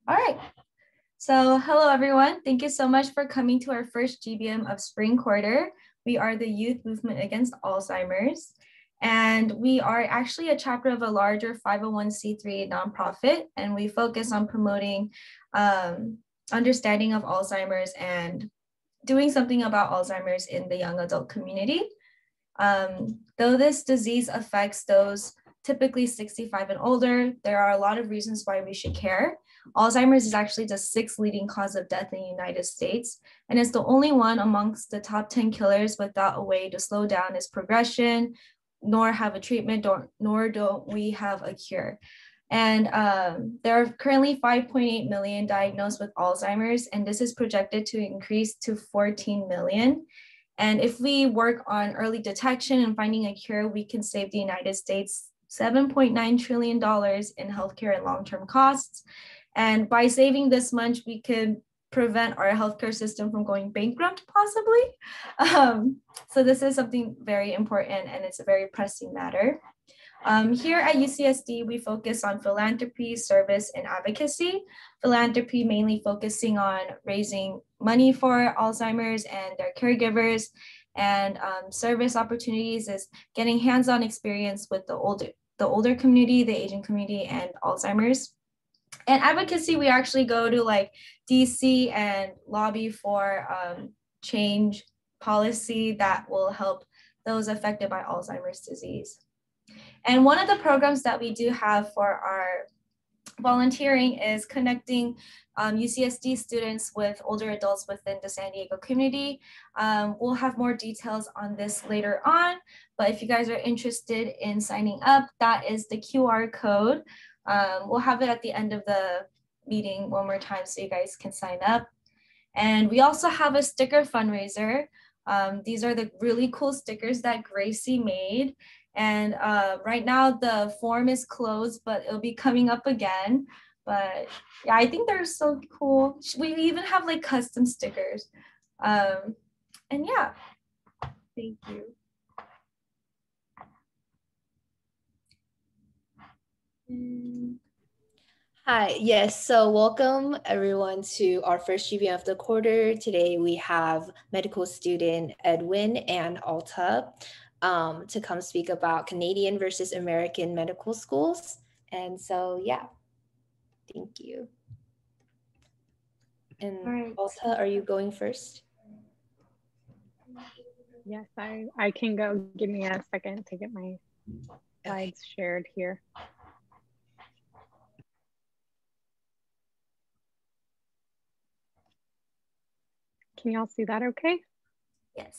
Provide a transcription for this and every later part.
All right. So hello, everyone. Thank you so much for coming to our first GBM of spring quarter. We are the Youth Movement Against Alzheimer's, and we are actually a chapter of a larger 501c3 nonprofit, and we focus on promoting understanding of Alzheimer's and doing something about Alzheimer's in the young adult community. Though this disease affects those typically 65 and older, there are a lot of reasons why we should care. Alzheimer's is actually the sixth leading cause of death in the United States, and it's the only one amongst the top 10 killers without a way to slow down its progression, nor have a treatment, nor don't we have a cure. And there are currently 5.8 million diagnosed with Alzheimer's, and this is projected to increase to 14 million. And if we work on early detection and finding a cure, we can save the United States $7.9 trillion in healthcare and long-term costs. And by saving this much, we could prevent our healthcare system from going bankrupt, possibly. So this is something very important, and it's a very pressing matter. Here at UCSD, we focus on philanthropy, service, and advocacy. Philanthropy mainly focusing on raising money for Alzheimer's and their caregivers, and service opportunities is getting hands-on experience with the older community, the aging community, and Alzheimer's. And advocacy, we actually go to like DC and lobby for change policy that will help those affected by Alzheimer's disease. And one of the programs that we do have for our volunteering is connecting UCSD students with older adults within the San Diego community. We'll have more details on this later on, but if you guys are interested in signing up, that is the QR code. We'll have it at the end of the meeting one more time so you guys can sign up. And we also have a sticker fundraiser. These are the really cool stickers that Gracie made. And right now the form is closed, but it'll be coming up again. But yeah, I think they're so cool. We even have like custom stickers. And yeah, thank you. Hi, yes, so welcome everyone to our first GBM of the quarter. Today we have medical student Edwin and Alta to come speak about Canadian versus American medical schools. And so, yeah, thank you. And right. Alta, are you going first? Yes, I can go. Give me a second to get my slides shared here. Can y'all see that okay? Yes.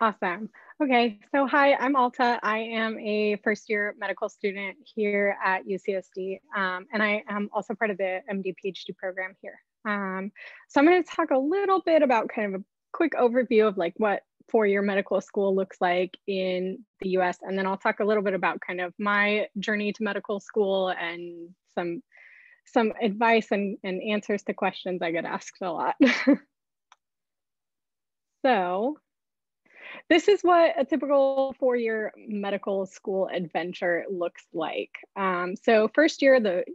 Awesome. Okay, so hi, I'm Alta. I am a first year medical student here at UCSD, and I am also part of the MD PhD program here. So I'm going to talk a little bit about kind of a quick overview of like what four-year medical school looks like in the US, and then I'll talk a little bit about kind of my journey to medical school and some advice and answers to questions I get asked a lot. So this is what a typical four-year medical school adventure looks like. So first year,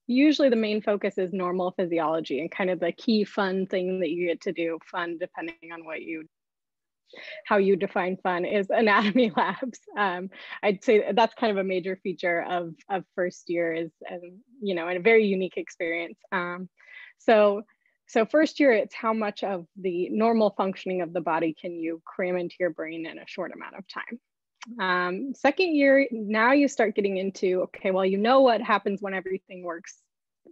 usually the main focus is normal physiology, and kind of the key fun thing that you get to do, fun depending on how you define fun, is anatomy labs. I'd say that's kind of a major feature of first year, is you know, and a very unique experience. So first year, it's how much of the normal functioning of the body can you cram into your brain in a short amount of time. Second year, now you start getting into, okay, well, you know what happens when everything works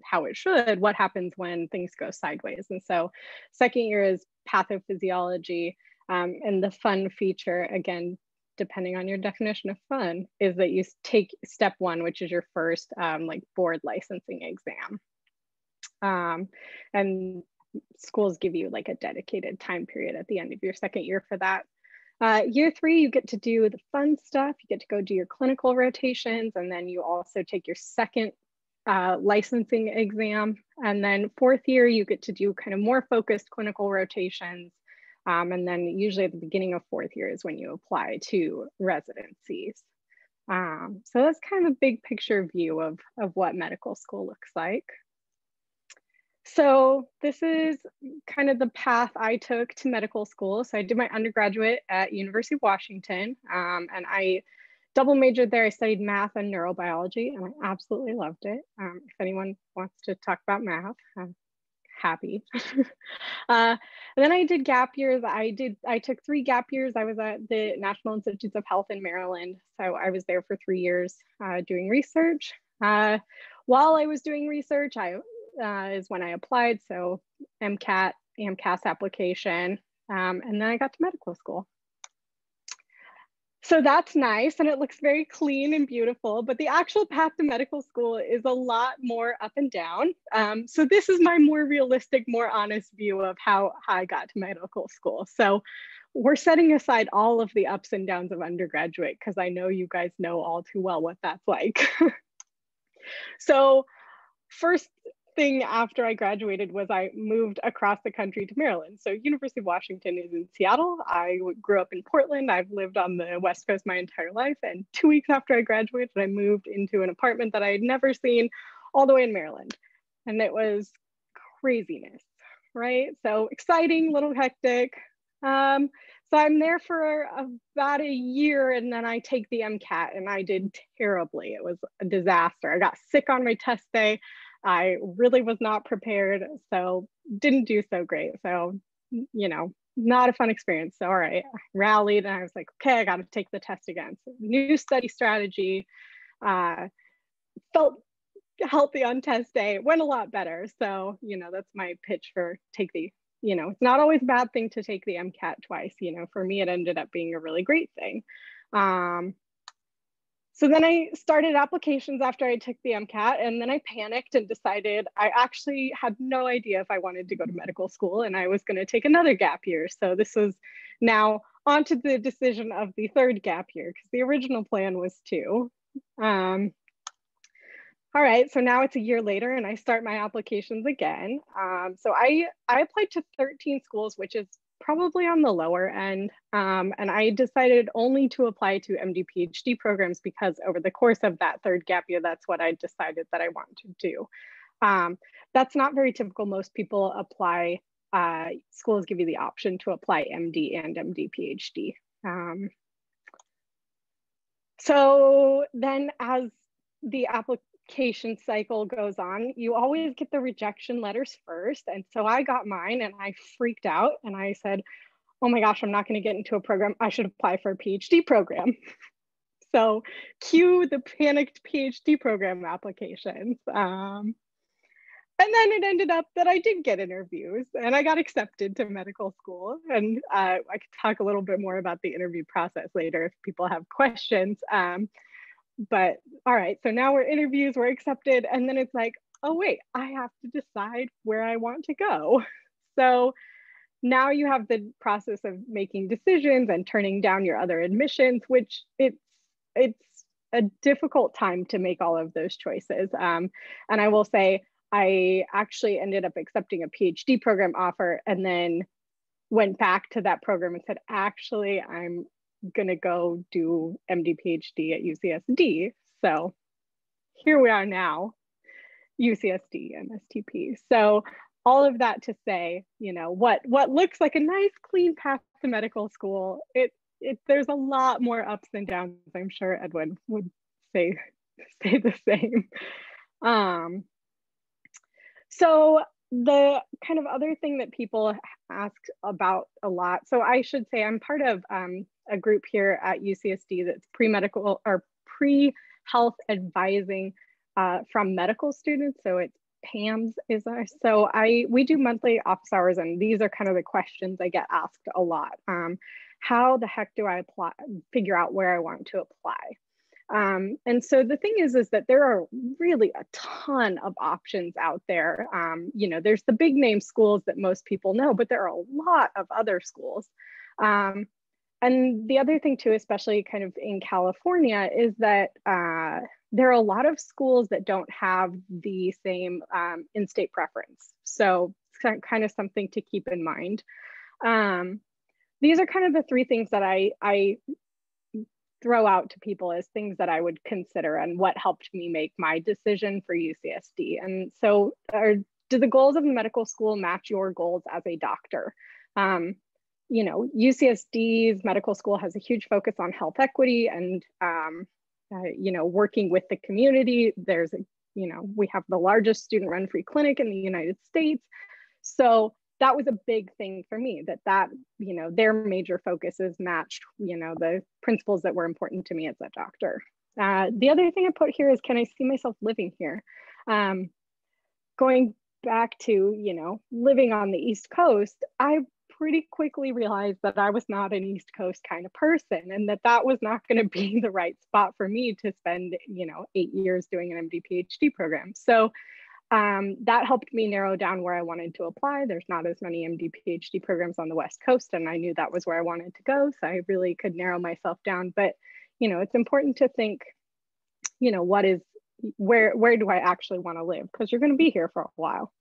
how it should, what happens when things go sideways. And so second year is pathophysiology, and the fun feature, again, depending on your definition of fun, is that you take step one, which is your first like board licensing exam. And schools give you like a dedicated time period at the end of your second year for that. Year three, you get to do the fun stuff. You get to go do your clinical rotations, and then you also take your second licensing exam. And then fourth year, you get to do kind of more focused clinical rotations. And then usually at the beginning of fourth year is when you apply to residencies. So that's kind of a big picture view of what medical school looks like. So this is kind of the path I took to medical school. So I did my undergraduate at University of Washington, and I double majored there. I studied math and neurobiology, and I absolutely loved it. If anyone wants to talk about math, I'm happy. And then I did gap years. I took 3 gap years. I was at the National Institutes of Health in Maryland. So I was there for 3 years doing research. While I was doing research, is when I applied. So MCAT, AMCAS application, and then I got to medical school. So that's nice, and it looks very clean and beautiful, but the actual path to medical school is a lot more up and down. So this is my more realistic, more honest view of how I got to medical school. So we're setting aside all of the ups and downs of undergraduate, because I know you guys know all too well what that's like. So first thing after I graduated was I moved across the country to Maryland. So University of Washington is in Seattle. I grew up in Portland. I've lived on the West Coast my entire life. And 2 weeks after I graduated, I moved into an apartment that I had never seen all the way in Maryland. And it was craziness, right? So exciting, a little hectic. So I'm there for about a year, and then I take the MCAT, and I did terribly. It was a disaster. I got sick on my test day. I really was not prepared, so didn't do so great. So, you know, not a fun experience. So, all right, I rallied, and I was like, okay, I got to take the test again. So, new study strategy, felt healthy on test day, went a lot better. So, you know, that's my pitch for it's not always a bad thing to take the MCAT twice. You know, for me, it ended up being a really great thing. So then I started applications after I took the MCAT, and then I panicked and decided I actually had no idea if I wanted to go to medical school, and I was going to take another gap year. So this was now onto the decision of the 3rd gap year, because the original plan was 2. All right, so now it's a year later, and I start my applications again. So I applied to 13 schools, which is probably on the lower end. And I decided only to apply to MD PhD programs, because over the course of that 3rd gap year, that's what I decided that I wanted to do. That's not very typical. Most people apply, schools give you the option to apply MD and MD PhD. So then as the application cycle goes on, you always get the rejection letters first. And so I got mine, and I freaked out, and I said, oh my gosh, I'm not going to get into a program. I should apply for a PhD program. So cue the panicked PhD program applications. And then it ended up that I did get interviews, and I got accepted to medical school. And I could talk a little bit more about the interview process later if people have questions. But all right, so now we're interviews, we're accepted, and then it's like, oh wait, I have to decide where I want to go. So now you have the process of making decisions and turning down your other admissions, which it's a difficult time to make all of those choices. And I will say, I actually ended up accepting a PhD program offer, and then went back to that program and said, actually, I'm gonna go do MD PhD at UCSD. So here we are now, UCSD MSTP. So all of that to say, you know, what looks like a nice clean path to medical school, there's a lot more ups and downs. I'm sure Edwin would say the same. So the kind of other thing that people ask about a lot, so I should say I'm part of a group here at UCSD that's pre-medical or pre-health advising from medical students. So it's PAMS is our, so we do monthly office hours, and these are kind of the questions I get asked a lot. How the heck do I figure out where I want to apply? And so the thing is that there are really a ton of options out there. You know, there's the big name schools that most people know, but there are a lot of other schools. And the other thing too, especially kind of in California, is that there are a lot of schools that don't have the same in-state preference. So it's kind of something to keep in mind. These are kind of the 3 things that I throw out to people as things that I would consider and what helped me make my decision for UCSD. And so our do the goals of medical school match your goals as a doctor? You know, UCSD's medical school has a huge focus on health equity and, you know, working with the community. There's, you know, we have the largest student-run free clinic in the United States. So that was a big thing for me, that, you know, their major focuses matched, you know, the principles that were important to me as a doctor. The other thing I put here is, can I see myself living here? Going back to, you know, living on the East Coast, I pretty quickly realized that I was not an East Coast kind of person, and that was not going to be the right spot for me to spend, you know, 8 years doing an MD PhD program. So that helped me narrow down where I wanted to apply. There's not as many MD PhD programs on the West Coast, and I knew that was where I wanted to go. So I really could narrow myself down. But, you know, it's important to think, you know, where do I actually want to live? Because you're going to be here for a while.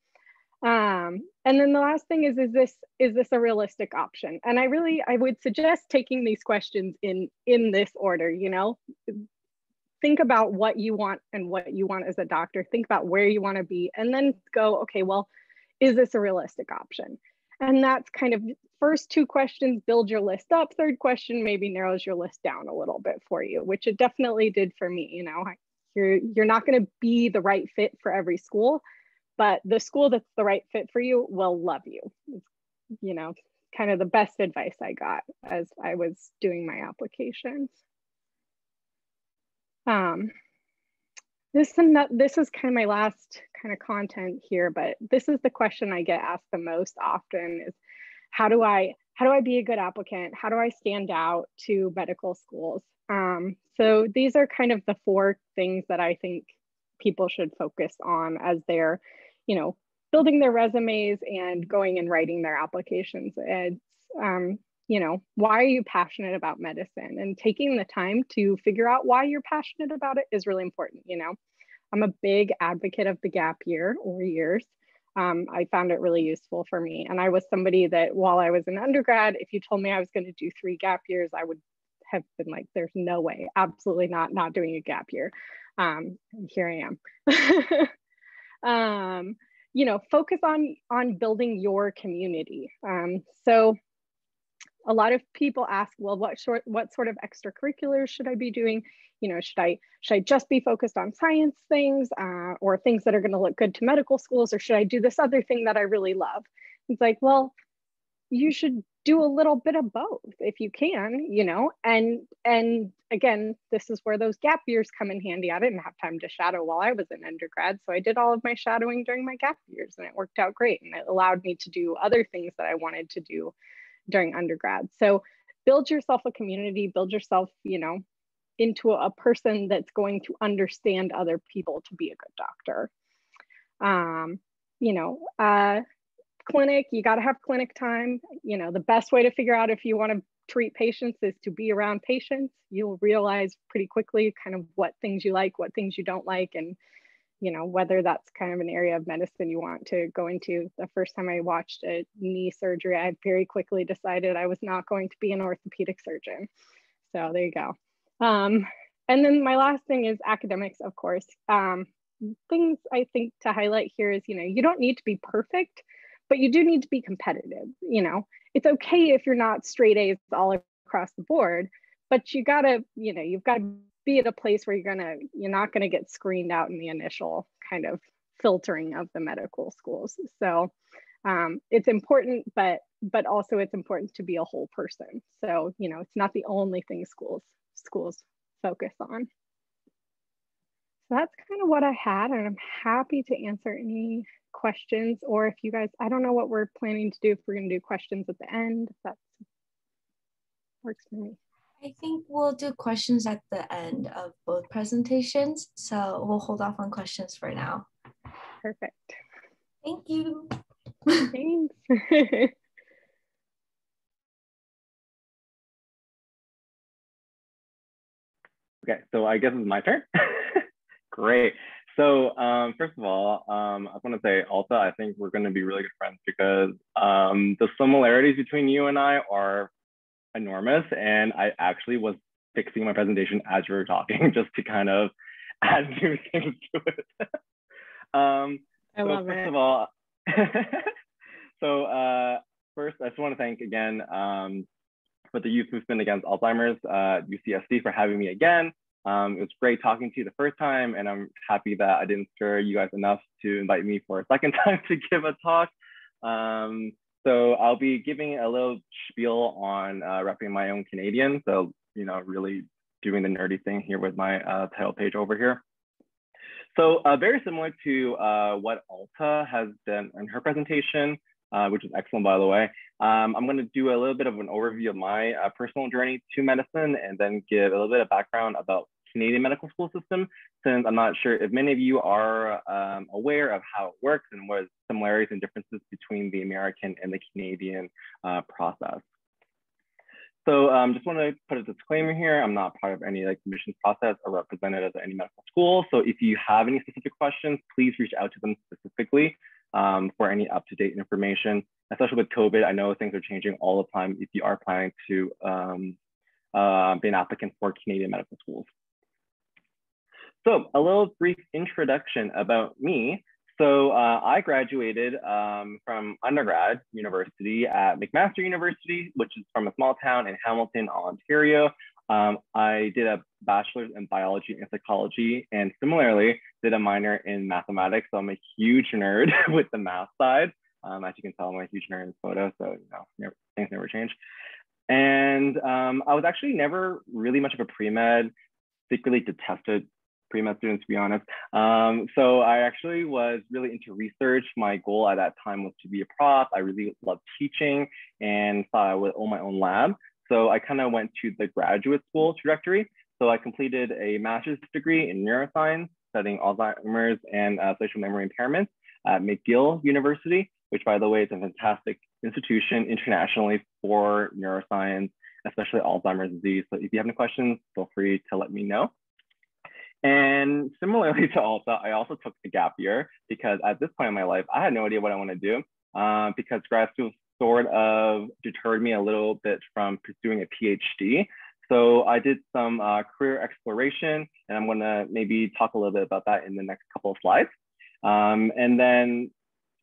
And then the last thing is this a realistic option? And I would suggest taking these questions in this order, you know. Think about what you want and what you want as a doctor. Think about where you want to be, and then go, okay, well, is this a realistic option? And that's kind of first two questions, build your list up. Third question maybe narrows your list down a little bit for you, which it definitely did for me. You know, you're not going to be the right fit for every school, but the school that's the right fit for you will love you. It's, you know, kind of the best advice I got as I was doing my applications. This is kind of my last kind of content here, but this is the question I get asked the most often is, how do I be a good applicant? How do I stand out to medical schools? So these are kind of the 4 things that I think people should focus on as they're, you know, building their resumes and going and writing their applications. It's, you know, why are you passionate about medicine? And taking the time to figure out why you're passionate about it is really important. You know, I'm a big advocate of the gap year or years. I found it really useful for me. And I was somebody that while I was an undergrad, if you told me I was going to do 3 gap years, I would have been like, there's no way, absolutely not doing a gap year. And here I am. You know, focus on building your community. So a lot of people ask, well, what sort of extracurriculars should I be doing? You know, should I just be focused on science things or things that are going to look good to medical schools, or should I do this other thing that I really love? It's like, well, you should do a little bit of both if you can, you know, and again, this is where those gap years come in handy. I didn't have time to shadow while I was an undergrad, so I did all of my shadowing during my gap years, and it worked out great, and it allowed me to do other things that I wanted to do during undergrad. So build yourself a community, build yourself, you know, into a person that's going to understand other people to be a good doctor. You know, clinic, you got to have clinic time. You know, the best way to figure out if you want to treat patients is to be around patients. You'll realize pretty quickly kind of what things you like, what things you don't like, and you know, whether that's kind of an area of medicine you want to go into. The first time I watched a knee surgery, I very quickly decided I was not going to be an orthopedic surgeon. So there you go. And then my last thing is academics, of course. Things I think to highlight here is, you know, you don't need to be perfect, but you do need to be competitive. You know, it's okay if you're not straight A's all across the board, but you gotta, you know, you've got to be at a place where you're not gonna get screened out in the initial kind of filtering of the medical schools. So it's important, but also it's important to be a whole person. So, you know, it's not the only thing schools focus on. So that's kind of what I had, and I'm happy to answer any questions, or if you guys, I don't know what we're planning to do, if we're gonna do questions at the end, that works for me. I think we'll do questions at the end of both presentations. So we'll hold off on questions for now. Perfect. Thank you. Thanks. Okay, so I guess it's my turn. Great. So first of all, I want to say, Alta, I think we're going to be really good friends because the similarities between you and I are enormous. And I actually was fixing my presentation as you were talking, just to kind of add new things to it. I love it. First of all, So first, I just want to thank again for the Youth Movement Against Alzheimer's, UCSD, for having me again. It was great talking to you the first time, and I'm happy that I didn't stir you guys enough to invite me for a second time to give a talk. So I'll be giving a little spiel on repping my own Canadian. So, you know, really doing the nerdy thing here with my title page over here. So very similar to what Alta has done in her presentation, which is excellent, by the way. I'm going to do a little bit of an overview of my personal journey to medicine, and then give a little bit of background about Canadian medical school system, since I'm not sure if many of you are aware of how it works and what similarities and differences between the American and the Canadian process. So just want to put a disclaimer here. I'm not part of any admissions process or representative of any medical school. So if you have any specific questions, please reach out to them specifically for any up-to-date information. Especially with COVID, I know things are changing all the time if you are planning to be an applicant for Canadian medical schools. So a little brief introduction about me. So I graduated from undergrad university at McMaster University, which is from a small town in Hamilton, Ontario. I did a bachelor's in biology and psychology, and similarly did a minor in mathematics. So I'm a huge nerd with the math side. As you can tell, I'm a huge nerd in photo, so you know, things never change. And I was actually never really much of a pre-med, secretly detested pre-med student, to be honest. So I actually was really into research. My goal at that time was to be a prof. I really loved teaching and thought I would own my own lab. So I kind of went to the graduate school trajectory. So I completed a master's degree in neuroscience, studying Alzheimer's and social memory impairments at McGill University, which, by the way, is a fantastic institution internationally for neuroscience, especially Alzheimer's disease. So if you have any questions, feel free to let me know. And similarly to Alta, I also took the gap year because at this point in my life, I had no idea what I want to do because grad school sort of deterred me a little bit from pursuing a PhD. So I did some career exploration, and I'm going to maybe talk a little bit about that in the next couple of slides. And then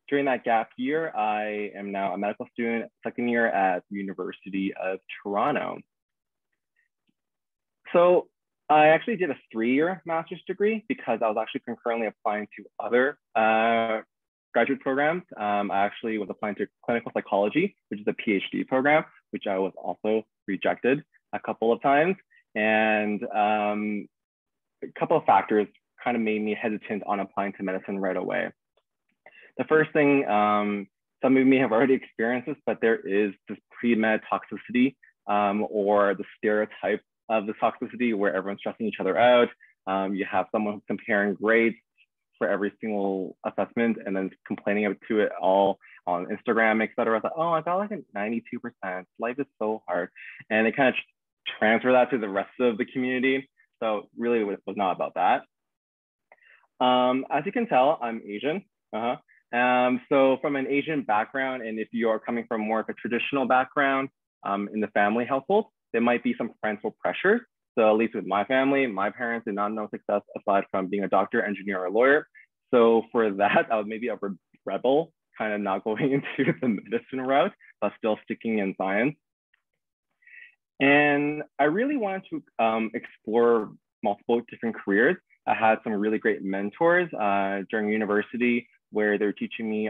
during that gap year, I am now a medical student, second year at the University of Toronto. So I actually did a 3-year master's degree because I was actually concurrently applying to other graduate programs. I actually was applying to clinical psychology, which is a PhD program, which I was also rejected a couple of times. And a couple of factors kind of made me hesitant on applying to medicine right away. The first thing, some of you may have already experienced this, but there is this pre-med toxicity or the stereotype of the toxicity where everyone's stressing each other out. You have someone comparing grades for every single assessment and then complaining to it all on Instagram, et cetera. Like, oh, I got like a 92%. Life is so hard. And they kind of transfer that to the rest of the community. So really it was not about that. As you can tell, I'm Asian. So from an Asian background, and if you are coming from more of a traditional background in the family household, there might be some parental pressure. So at least with my family, my parents did not know success aside from being a doctor, engineer, or lawyer. So for that, I was maybe a rebel, kind of not going into the medicine route, but still sticking in science. And I really wanted to explore multiple different careers. I had some really great mentors during university where they were teaching me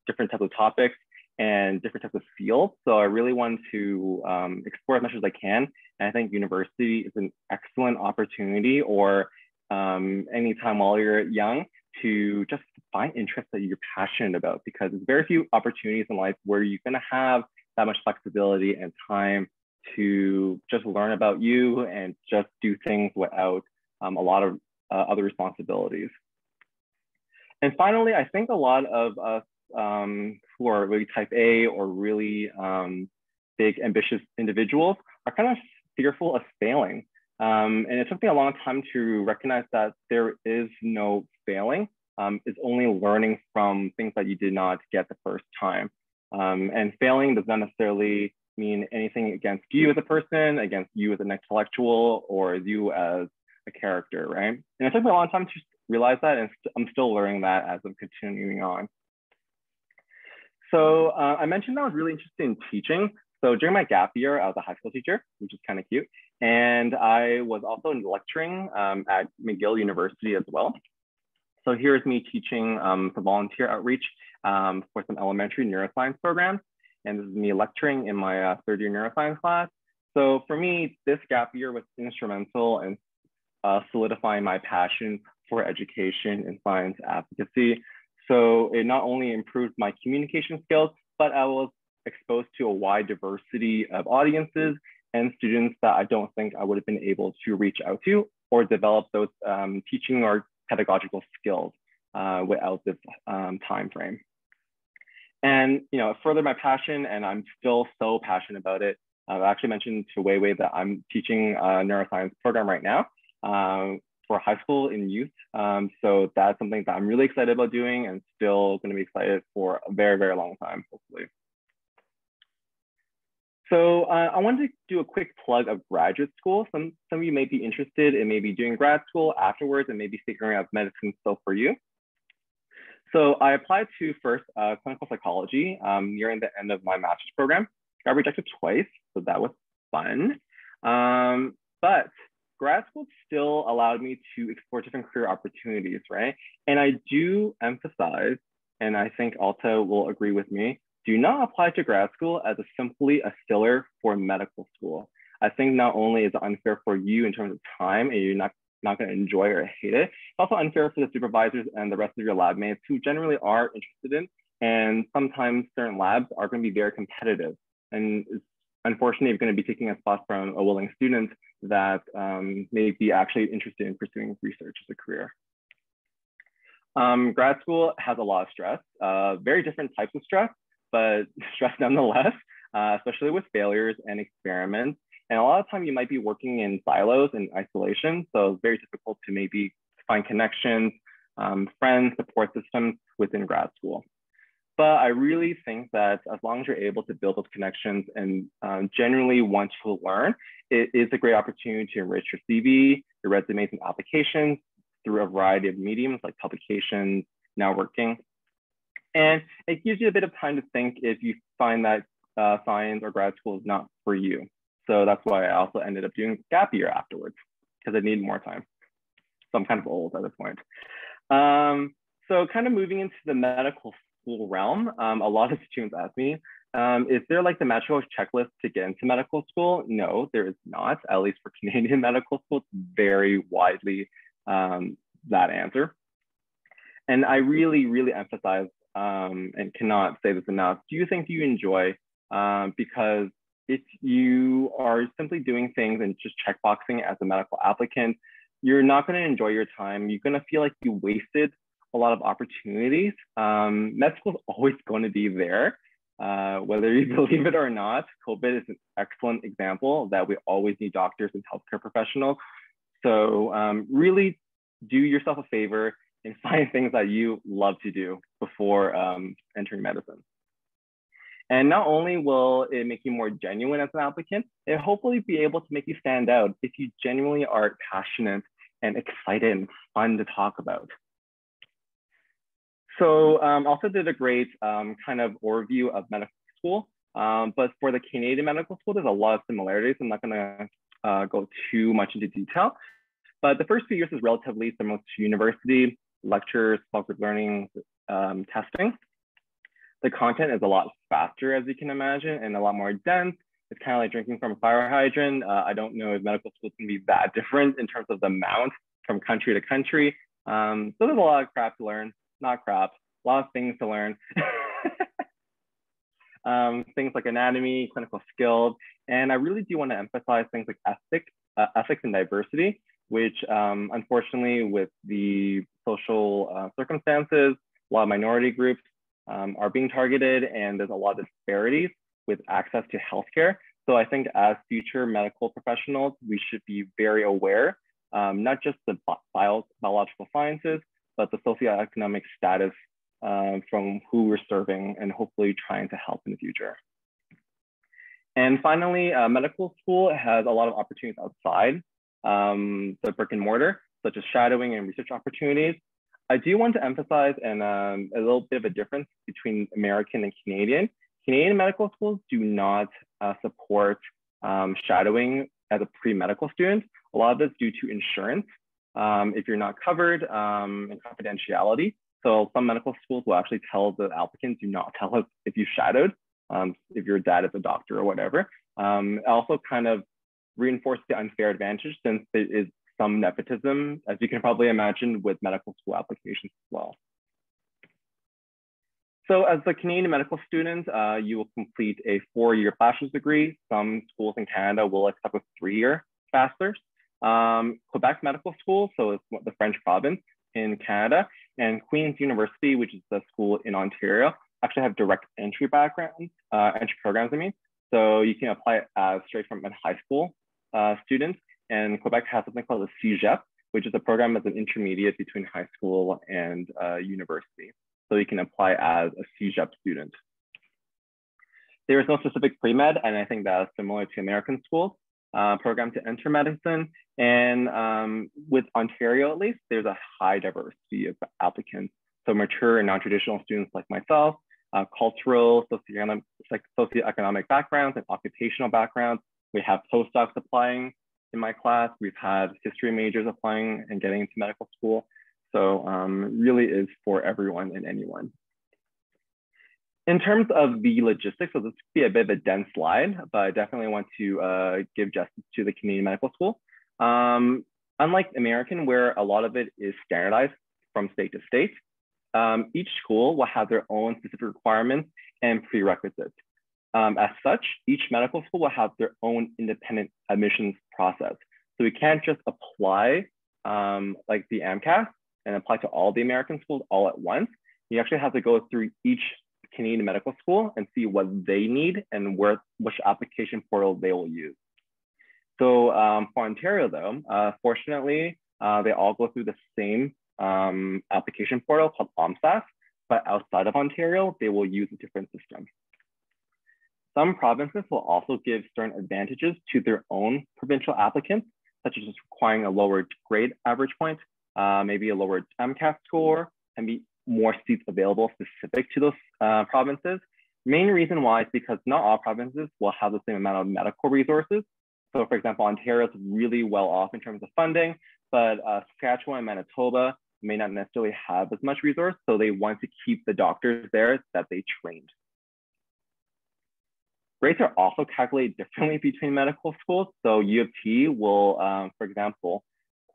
different types of topics and different types of fields. So I really wanted to explore as much as I can. And I think university is an excellent opportunity, or anytime while you're young, to just find interests that you're passionate about, because there's very few opportunities in life where you're gonna have that much flexibility and time to just learn about you and just do things without a lot of other responsibilities. And finally, I think a lot of us who are really type A or really big, ambitious individuals are kind of fearful of failing. And it took me a long time to recognize that there is no failing. It's only learning from things that you did not get the first time. And failing does not necessarily mean anything against you as a person, against you as an intellectual, or you as a character, right? And it took me a long time to realize that, and I'm still learning that as I'm continuing on. So I mentioned I was really interested in teaching. So during my gap year, I was a high school teacher, which is kind of cute. And I was also lecturing at McGill University as well. So here's me teaching some volunteer outreach for some elementary neuroscience programs. And this is me lecturing in my third year neuroscience class. So for me, this gap year was instrumental in solidifying my passion for education and science advocacy. So it not only improved my communication skills, but I was exposed to a wide diversity of audiences and students that I don't think I would have been able to reach out to or develop those teaching or pedagogical skills without this time frame. And further my passion, and I'm still so passionate about it. I actually mentioned to Wei that I'm teaching a neuroscience program right now for high school and youth. So that's something that I'm really excited about doing and still going to be excited for a very, very long time, hopefully. So I wanted to do a quick plug of graduate school. Some of you may be interested in maybe doing grad school afterwards and maybe figuring out medicine still for you. So I applied to first clinical psychology nearing the end of my master's program. Got rejected twice, so that was fun. But grad school still allowed me to explore different career opportunities, right? And I do emphasize, and I think Alta will agree with me, do not apply to grad school as simply a filler for medical school. I think not only is it unfair for you in terms of time and you're not going to enjoy or hate it, it's also unfair for the supervisors and the rest of your lab mates who generally are interested in, and sometimes certain labs are going to be very competitive. And unfortunately, you're going to be taking a spot from a willing student that may be actually interested in pursuing research as a career. Grad school has a lot of stress, very different types of stress, but stress nonetheless, especially with failures and experiments. And a lot of time you might be working in silos and isolation. So it's very difficult to maybe find connections, friends, support systems within grad school. But I really think that as long as you're able to build those connections and genuinely want to learn, it is a great opportunity to enrich your CV, your resumes and applications through a variety of mediums like publications, networking. And it gives you a bit of time to think if you find that science or grad school is not for you. So that's why I also ended up doing gap year afterwards, because I need more time. So I'm kind of old at this point. So kind of moving into the medical school realm, a lot of students ask me, is there like the magical checklist to get into medical school? No, there is not, at least for Canadian medical school. It's very widely that answer. And I really, really emphasize and cannot say this enough. Do you think you enjoy? Because if you are simply doing things and just checkboxing as a medical applicant, you're not going to enjoy your time. You're going to feel like you wasted a lot of opportunities. Med school is always going to be there, whether you believe it or not. COVID is an excellent example that we always need doctors and healthcare professionals. So really do yourself a favor and find things that you love to do before entering medicine. And not only will it make you more genuine as an applicant, it hopefully be able to make you stand out if you genuinely are passionate and excited and fun to talk about. So also did a great kind of overview of medical school, but for the Canadian medical school, there's a lot of similarities. I'm not gonna go too much into detail, but the first few years is relatively similar to university, lectures, focused learning, testing. The content is a lot faster, as you can imagine, and a lot more dense. It's kind of like drinking from a fire hydrant. I don't know if medical school can be that different in terms of the amount from country to country. So there's a lot of crap to learn, not crap, a lot of things to learn. Things like anatomy, clinical skills. And I really do want to emphasize things like ethics and diversity, which unfortunately with the social circumstances, a lot of minority groups are being targeted, and there's a lot of disparities with access to healthcare. So I think as future medical professionals, we should be very aware, not just the biological sciences, but the socioeconomic status from who we're serving and hopefully trying to help in the future. And finally, medical school has a lot of opportunities outside the brick and mortar, such as shadowing and research opportunities. I do want to emphasize and a little bit of a difference between American and Canadian. Canadian medical schools do not support shadowing as a pre-medical student. A lot of this due to insurance. If you're not covered and confidentiality. So some medical schools will actually tell the applicants, do not tell us if you shadowed, if your dad is a doctor or whatever. It also kind of reinforces the unfair advantage since there is some nepotism, as you can probably imagine, with medical school applications as well. So as a Canadian medical student, you will complete a 4-year bachelor's degree. Some schools in Canada will accept a 3-year bachelor's. Quebec Medical School, so it's the French province in Canada, and Queen's University, which is the school in Ontario, actually have direct entry entry programs, I mean. So you can apply straight from a high school student, and Quebec has something called a CEGEP, which is a program as an intermediate between high school and university. So you can apply as a CEGEP student. There is no specific pre-med, and I think that's similar to American schools. Program to enter medicine. And with Ontario, at least, there's a high diversity of applicants. So mature and non-traditional students like myself, cultural, socioeconomic backgrounds and occupational backgrounds. We have postdocs applying in my class. We've had history majors applying and getting into medical school. So really is for everyone and anyone. In terms of the logistics, so this could be a bit of a dense slide, but I definitely want to give justice to the Canadian medical school. Unlike American, where a lot of it is standardized from state to state, each school will have their own specific requirements and prerequisites. As such, each medical school will have their own independent admissions process. So we can't just apply like the AMCAS and apply to all the American schools all at once. You actually have to go through each Canadian medical school and see what they need and which application portal they will use. So for Ontario though, fortunately, they all go through the same application portal called OMSAS, but outside of Ontario, they will use a different system. Some provinces will also give certain advantages to their own provincial applicants, such as requiring a lower grade average point, maybe a lower MCAS score, and be more seats available specific to those provinces. Main reason why is because not all provinces will have the same amount of medical resources. So for example, Ontario is really well off in terms of funding, but Saskatchewan and Manitoba may not necessarily have as much resource. So they want to keep the doctors there that they trained. Grades are also calculated differently between medical schools. So U of T will, for example,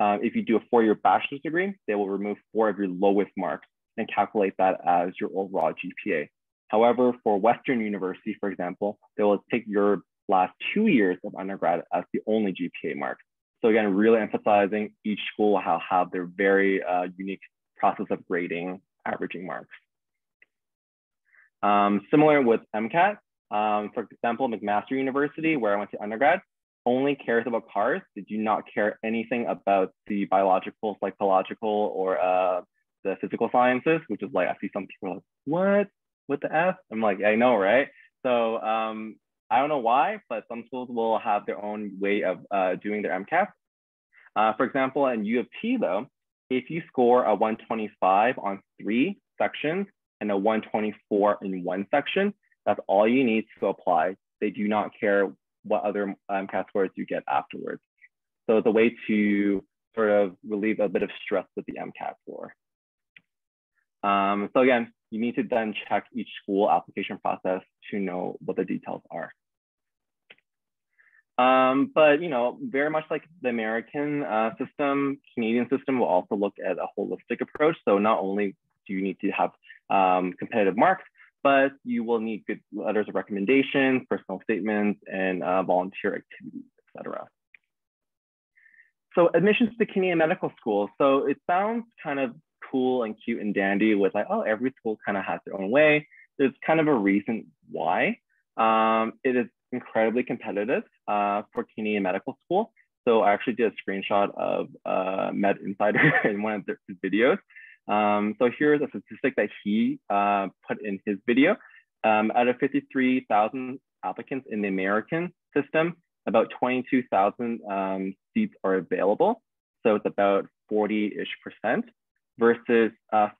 if you do a 4-year bachelor's degree, they will remove 4 of your lowest marks and calculate that as your overall GPA. However, for Western University, for example, they will take your last 2 years of undergrad as the only GPA mark. So again, really emphasizing each school will have their very unique process of grading, averaging marks. Similar with MCAT, for example, McMaster University, where I went to undergrad, only cares about cars. They do not care anything about the biological, psychological, or the physical sciences, which is like, I see some people like, what the F? I'm like, I know, right? So I don't know why, but some schools will have their own way of doing their MCAT. For example, in U of T though, if you score a 125 on 3 sections and a 124 in 1 section, that's all you need to apply. They do not care what other MCAT scores you get afterwards. So it's a way to sort of relieve a bit of stress with the MCAT score. So again, you need to then check each school application process to know what the details are. But you know, very much like the American system, Canadian system will also look at a holistic approach. So not only do you need to have competitive marks, but you will need good letters of recommendation, personal statements, and volunteer activities, etc. So admissions to Canadian medical school. So it sounds kind of cool and cute and dandy with like, oh, every school kind of has their own way. There's kind of a reason why. It is incredibly competitive for Canadian medical school. So I actually did a screenshot of Med Insider in one of his videos. So here's a statistic that he put in his video. Out of 53,000 applicants in the American system, about 22,000 seats are available. So it's about 40-ish%. versus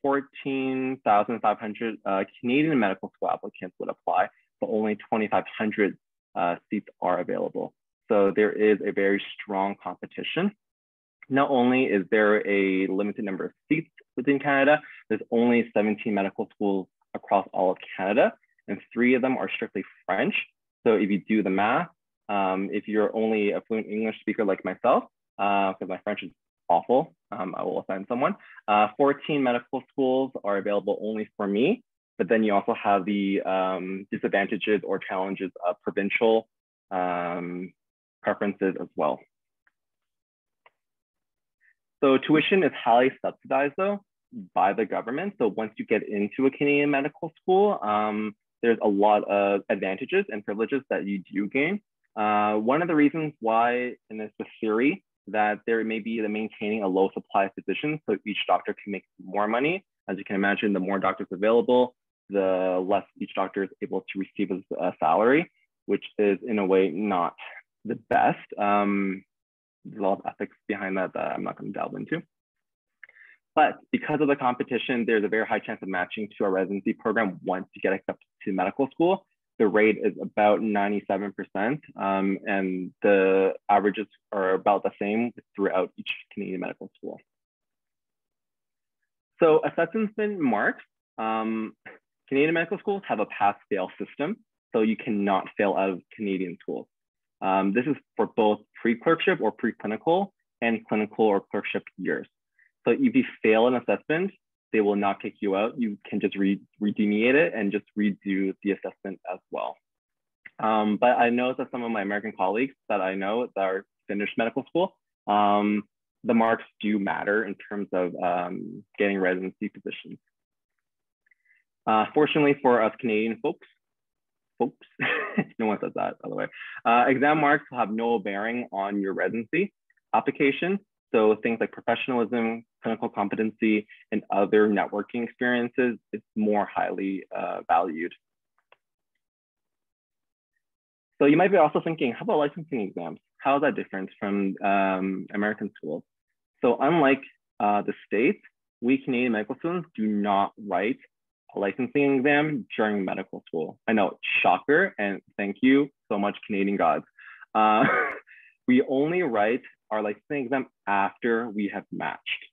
14,500 Canadian medical school applicants would apply, but only 2,500 seats are available. So there is a very strong competition. Not only is there a limited number of seats within Canada, there's only 17 medical schools across all of Canada, and 3 of them are strictly French. So if you do the math, if you're only a fluent English speaker like myself, because my French is awful, I will offend someone, 14 medical schools are available only for me, but then you also have the disadvantages or challenges of provincial preferences as well. So tuition is highly subsidized though by the government. So once you get into a Canadian medical school, there's a lot of advantages and privileges that you do gain. One of the reasons why, and it's the theory, that there may be the maintaining a low supply of physicians, so each doctor can make more money. As you can imagine, the more doctors available, the less each doctor is able to receive as a salary, which is in a way not the best. There's a lot of ethics behind that that I'm not going to delve into. But because of the competition, there's a very high chance of matching to our residency program once you get accepted to medical school. The rate is about 97%, and the averages are about the same throughout each Canadian medical school. So assessment marks, Canadian medical schools have a pass-fail system, so you cannot fail out of Canadian schools. This is for both pre-clerkship or preclinical and clinical or clerkship years. So if you fail an assessment, they will not kick you out. You can just remediate it and just redo the assessment as well. But I know that some of my American colleagues that I know that are finished medical school, the marks do matter in terms of getting residency positions. Fortunately for us Canadian folks, no one says that, by the way, exam marks will have no bearing on your residency application. So things like professionalism, clinical competency, and other networking experiences is more highly valued. So you might be also thinking, how about licensing exams? How is that different from American schools? So unlike the States, we Canadian medical students do not write a licensing exam during medical school. I know, shocker, and thank you so much, Canadian gods. We only write our licensing exam after we have matched.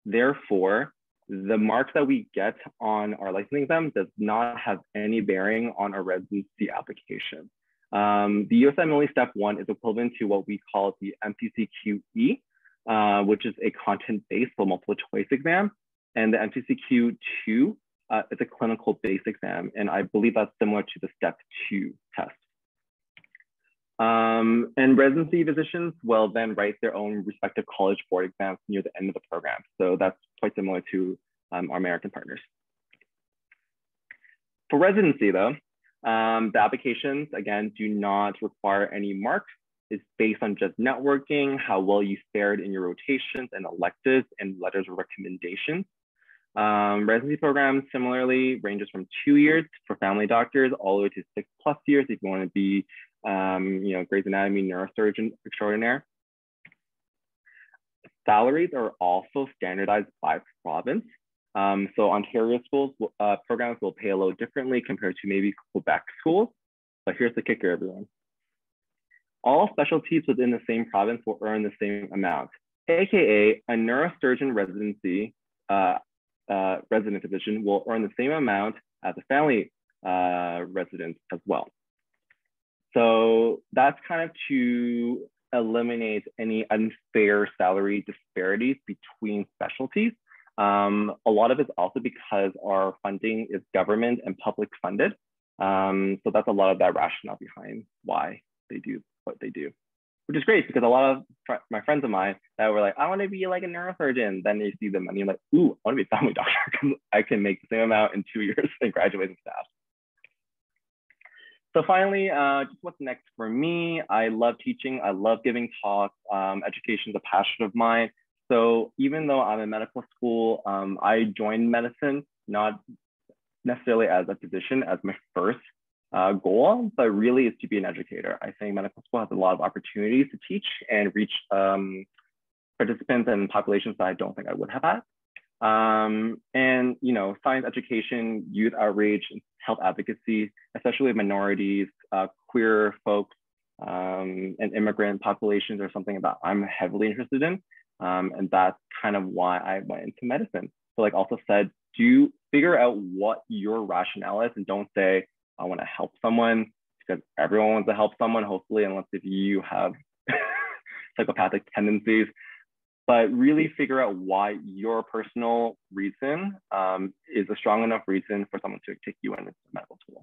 Therefore, the marks that we get on our licensing exam does not have any bearing on our residency application. The USMLE Step 1 is equivalent to what we call the MCCQE, which is a content-based, so multiple choice exam. And the MCCQ2 is a clinical-based exam. And I believe that's similar to the Step 2 test. And residency physicians will then write their own respective college board exams near the end of the program. So that's quite similar to our American partners. For residency though, the applications, again, do not require any marks. It's based on just networking, how well you fared in your rotations and electives and letters of recommendation. Residency programs similarly ranges from 2 years for family doctors all the way to 6+ years if you want to be Grey's Anatomy neurosurgeon extraordinaire. Salaries are also standardized by province. So Ontario schools programs will pay a little differently compared to maybe Quebec schools. But here's the kicker, everyone. All specialties within the same province will earn the same amount, AKA a neurosurgeon residency resident position will earn the same amount as a family resident as well. So that's kind of to eliminate any unfair salary disparities between specialties. A lot of it's also because our funding is government and public funded. So that's a lot of that rationale behind why they do what they do, which is great because a lot of my friends of mine that were like, I want to be like a neurosurgeon. Then you see them and you're like, ooh, I want to be a family doctor because I can make the same amount in 2 years and graduate with staff. So finally, just what's next for me? I love teaching. I love giving talks. Education is a passion of mine. So even though I'm in medical school, I joined medicine, not necessarily as a physician, as my first goal, but really is to be an educator. I think medical school has a lot of opportunities to teach and reach participants and populations that I don't think I would have had. And, you know, science education, youth outreach, health advocacy, especially with minorities, queer folks, and immigrant populations are something that I'm heavily interested in. And that's kind of why I went into medicine. So like also said, do figure out what your rationale is and don't say, I want to help someone, because everyone wants to help someone, hopefully, unless if you have psychopathic tendencies. But really figure out why your personal reason is a strong enough reason for someone to take you into medical school.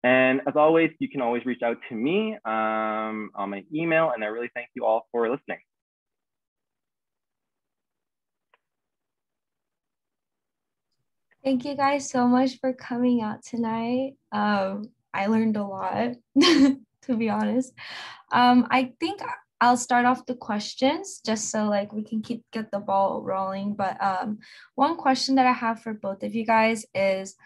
And as always, you can always reach out to me on my email, and I really thank you all for listening. Thank you guys so much for coming out tonight. I learned a lot, to be honest. I think I'll start off the questions just so like we can get the ball rolling. But one question that I have for both of you guys is,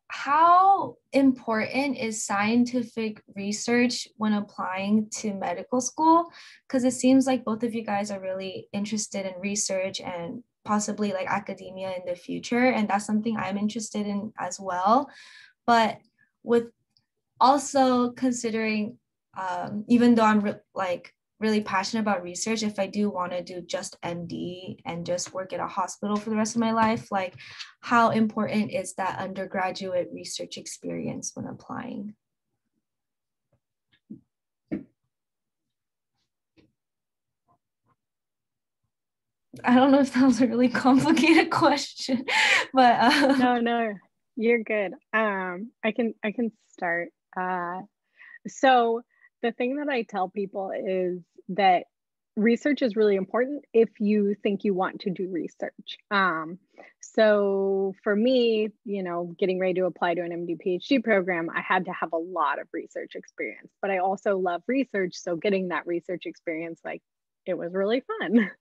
how important is scientific research when applying to medical school? Because it seems like both of you guys are really interested in research and possibly like academia in the future. And that's something I'm interested in as well. But with also considering, even though I'm really passionate about research, if I do want to do just MD and just work at a hospital for the rest of my life, like how important is that undergraduate research experience when applying? I don't know if that was a really complicated question, but No, you're good. I can start. So the thing that I tell people is that research is really important if you think you want to do research. So for me, you know, getting ready to apply to an MD PhD program, I had to have a lot of research experience, but I also love research. So getting that research experience, like, it was really fun.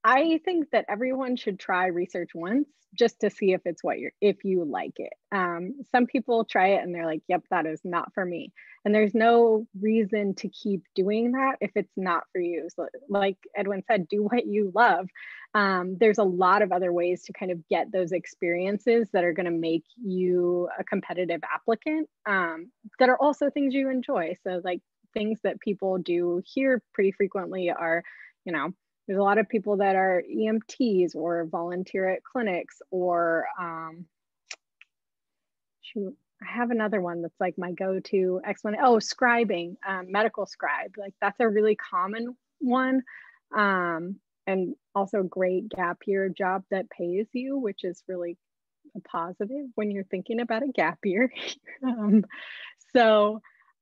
I think that everyone should try research once just to see if it's if you like it. Some people try it and they're like, yep, that is not for me. And there's no reason to keep doing that if it's not for you. So like Edwin said, do what you love. There's a lot of other ways to kind of get those experiences that are going to make you a competitive applicant, that are also things you enjoy. So like things that people do here pretty frequently are, you know, there's a lot of people that are EMTs or volunteer at clinics, or shoot, I have another one that's like my go-to explanation. Oh, scribing, medical scribe. Like that's a really common one. And also a great gap year job that pays you, which is really a positive when you're thinking about a gap year.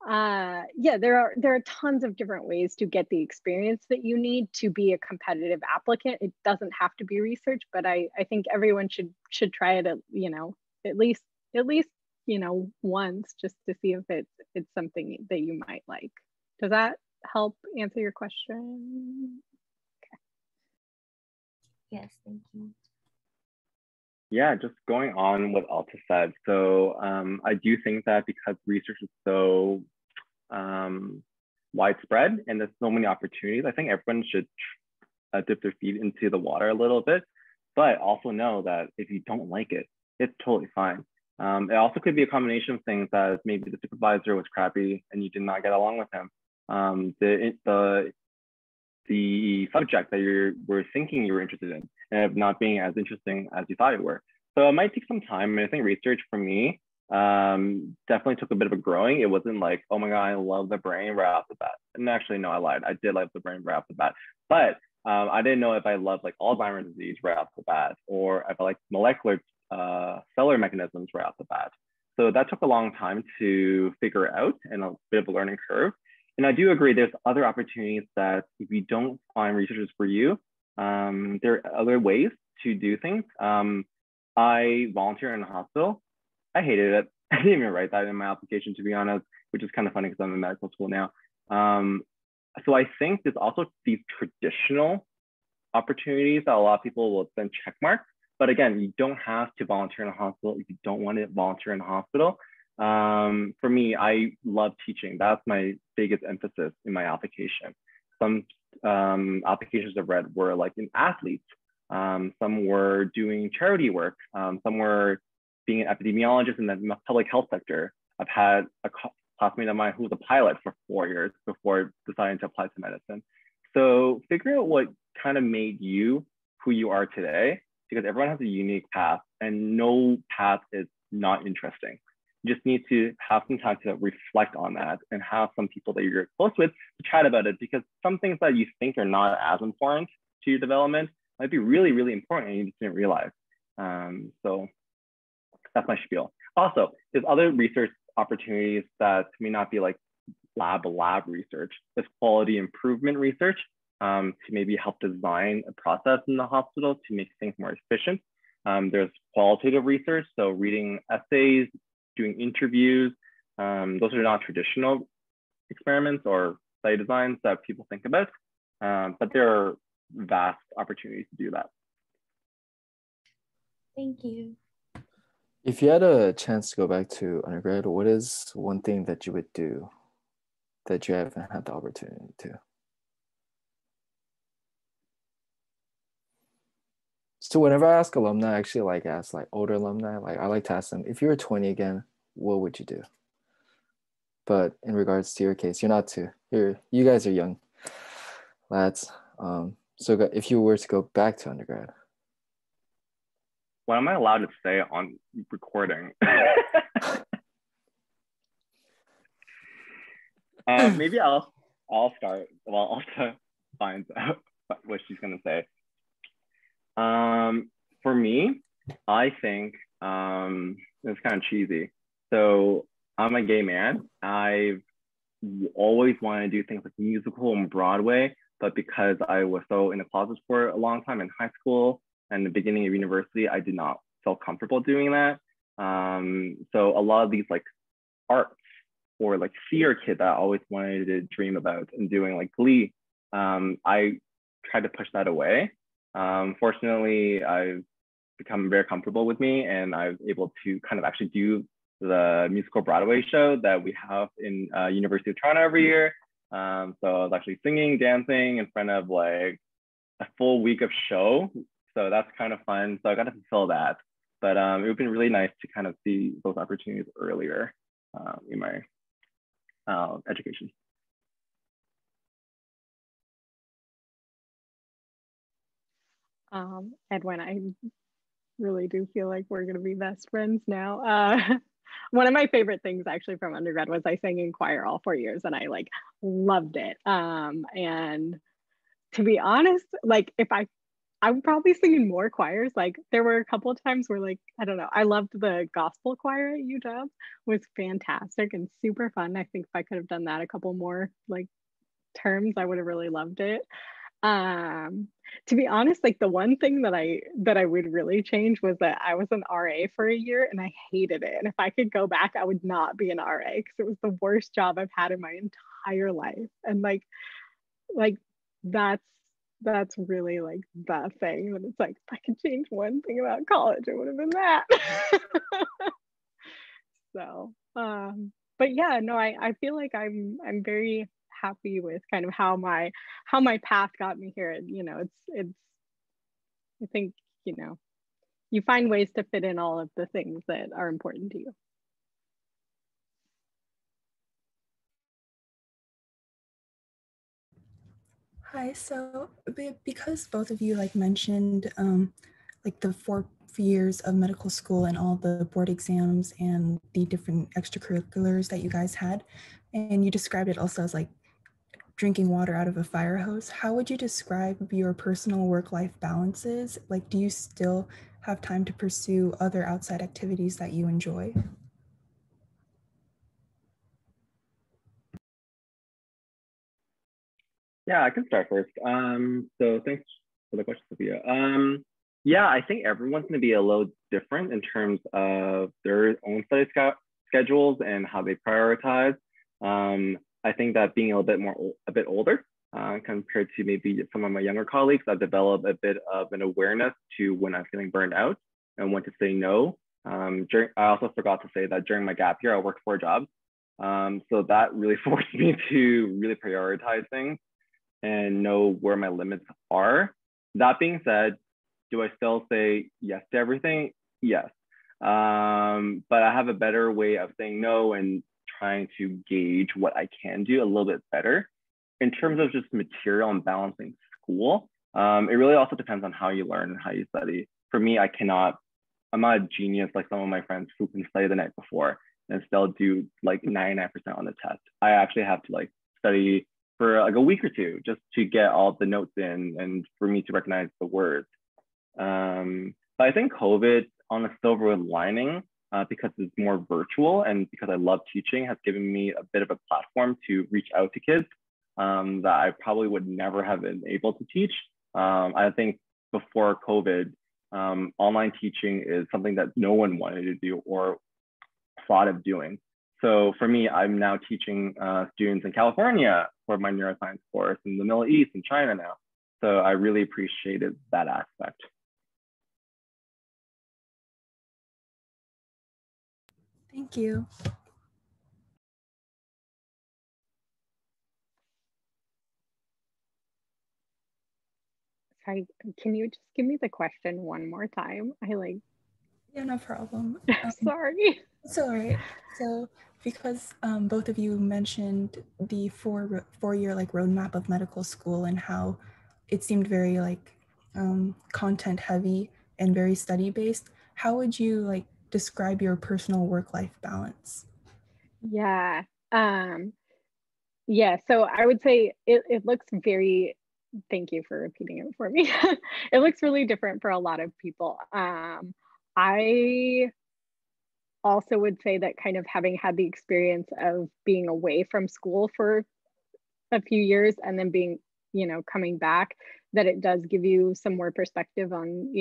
Yeah, there are tons of different ways to get the experience that you need to be a competitive applicant. It doesn't have to be research, but I think everyone should try it at, you know, at least you know, once, just to see if it's something that you might like. Does that help answer your question? Okay. Yes, thank you. Yeah, just going on what Alta said. So I do think that because research is so widespread and there's so many opportunities, I think everyone should dip their feet into the water a little bit, but also know that if you don't like it, it's totally fine. It also could be a combination of things, that maybe the supervisor was crappy and you did not get along with him. The subject that you were thinking you were interested in and not being as interesting as you thought it were. So it might take some time. And I think research for me definitely took a bit of a growing. It wasn't like, oh my God, I love the brain right off the bat. And actually, no, I lied. I did love the brain right off the bat. But I didn't know if I loved like Alzheimer's disease right off the bat, or if I like molecular cellular mechanisms right off the bat. So that took a long time to figure out and a bit of a learning curve. And I do agree, there's other opportunities that if you don't find researchers for you, there are other ways to do things. I volunteer in a hospital. I hated it. I didn't even write that in my application, to be honest, which is kind of funny because I'm in medical school now. So I think there's also these traditional opportunities that a lot of people will then check mark. But again, you don't have to volunteer in a hospital if you don't want to volunteer in a hospital. For me, I love teaching. That's my biggest emphasis in my application. Some applications I've read were like in athletes, Some were doing charity work. Some were being an epidemiologist in the public health sector. I've had a classmate of mine who was a pilot for 4 years before deciding to apply to medicine. So figure out what kind of made you who you are today, because everyone has a unique path and no path is not interesting. You just need to have some time to reflect on that and have some people that you're close with to chat about it, because some things that you think are not as important to your development might be really, really important and you just didn't realize. So that's my spiel. Also, there's other research opportunities that may not be like lab research. There's quality improvement research to maybe help design a process in the hospital to make things more efficient. There's qualitative research, so reading essays, doing interviews. Those are not traditional experiments or study designs that people think about, but there are vast opportunities to do that. Thank you. If you had a chance to go back to undergrad, what is one thing that you would do that you haven't had the opportunity to? So whenever I ask alumni, I actually ask older alumni, I like to ask them, if you were 20 again, what would you do? But in regards to your case, you're not too. You guys are young lads. So if you were to go back to undergrad. What am I allowed to say on recording? Maybe I'll start while Alta finds out what she's gonna say. For me, I think it's kind of cheesy. So I'm a gay man. I've always wanted to do things like musical and Broadway, but because I was so in the closet for a long time in high school and the beginning of university, I did not feel comfortable doing that. So a lot of these arts or theater kid that I always wanted to dream about and doing Glee, I tried to push that away. Fortunately, I've become very comfortable with me and I was able to kind of actually do the musical Broadway show that we have in University of Toronto every year. So I was actually singing, dancing in front of a full week of show. So that's kind of fun. So I got to fulfill that. But it would have been really nice to kind of see those opportunities earlier in my education. Edwin, I really do feel like we're going to be best friends now. One of my favorite things actually from undergrad was I sang in choir all 4 years and I loved it. And to be honest, if I would probably sing in more choirs. There were a couple of times where I don't know, I loved the gospel choir at UW. It was fantastic and super fun. I think if I could have done that a couple more terms, I would have really loved it. To be honest, the one thing that I would really change was that I was an RA for a year and I hated it. And if I could go back, I would not be an RA because it was the worst job I've had in my entire life. And that's really the thing that it's if I could change one thing about college, it would have been that. So, but yeah, no, I feel like I'm very happy with kind of how my path got me here. It's I think, you find ways to fit in all of the things that are important to you. Hi, so because both of you mentioned the 4 years of medical school and all the board exams and the different extracurriculars that you guys had, and you described it also as drinking water out of a fire hose, how would you describe your personal work-life balances? Do you still have time to pursue other outside activities that you enjoy? Yeah, I can start first. So thanks for the question, Sophia. Yeah, I think everyone's going to be a little different in terms of their own study schedules and how they prioritize. I think that being a bit older compared to maybe some of my younger colleagues, I've developed a bit of an awareness to when I'm feeling burned out and when to say no. I also forgot to say that during my gap year, I worked 4 jobs. So that really forced me to really prioritize things and know where my limits are. That being said, Do I still say yes to everything? Yes. But I have a better way of saying no and trying to gauge what I can do a little bit better. In terms of just material and balancing school, it really also depends on how you learn and how you study. For me, I'm not a genius like some of my friends who can study the night before and still do like 99% on the test. I actually have to like study for like a week or two just to get all the notes in and for me to recognize the words. But I think COVID, on a silver lining, because it's more virtual and because I love teaching, has given me a bit of a platform to reach out to kids that I probably would never have been able to teach. I think before COVID, online teaching is something that no one wanted to do or thought of doing. So for me, I'm now teaching students in California for my neuroscience course, in the Middle East and China now. So I really appreciated that aspect. Thank you. Sorry, can you just give me the question one more time? Yeah, no problem. Sorry. It's all right. So because both of you mentioned the four-year like roadmap of medical school and how it seemed very like content heavy and very study based, how would you like describe your personal work-life balance? Yeah. Yeah, so I would say it looks very, thank you for repeating it for me. It looks really different for a lot of people. I also would say that kind of having had the experience of being away from school for a few years and then being, coming back, that it does give you some more perspective on,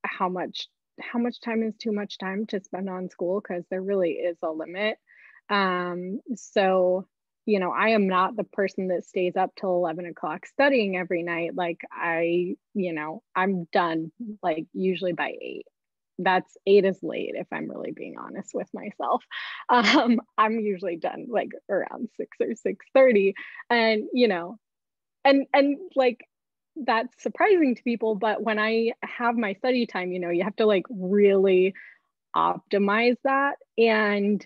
how much time is too much time to spend on school, because there really is a limit. So, I am not the person that stays up till 11 o'clock studying every night. Like I'm done like usually by 8. That's 8 is late if I'm really being honest with myself. I'm usually done like around 6 or 6:30, and and like that's surprising to people. But when I have my study time, you have to like really optimize that, and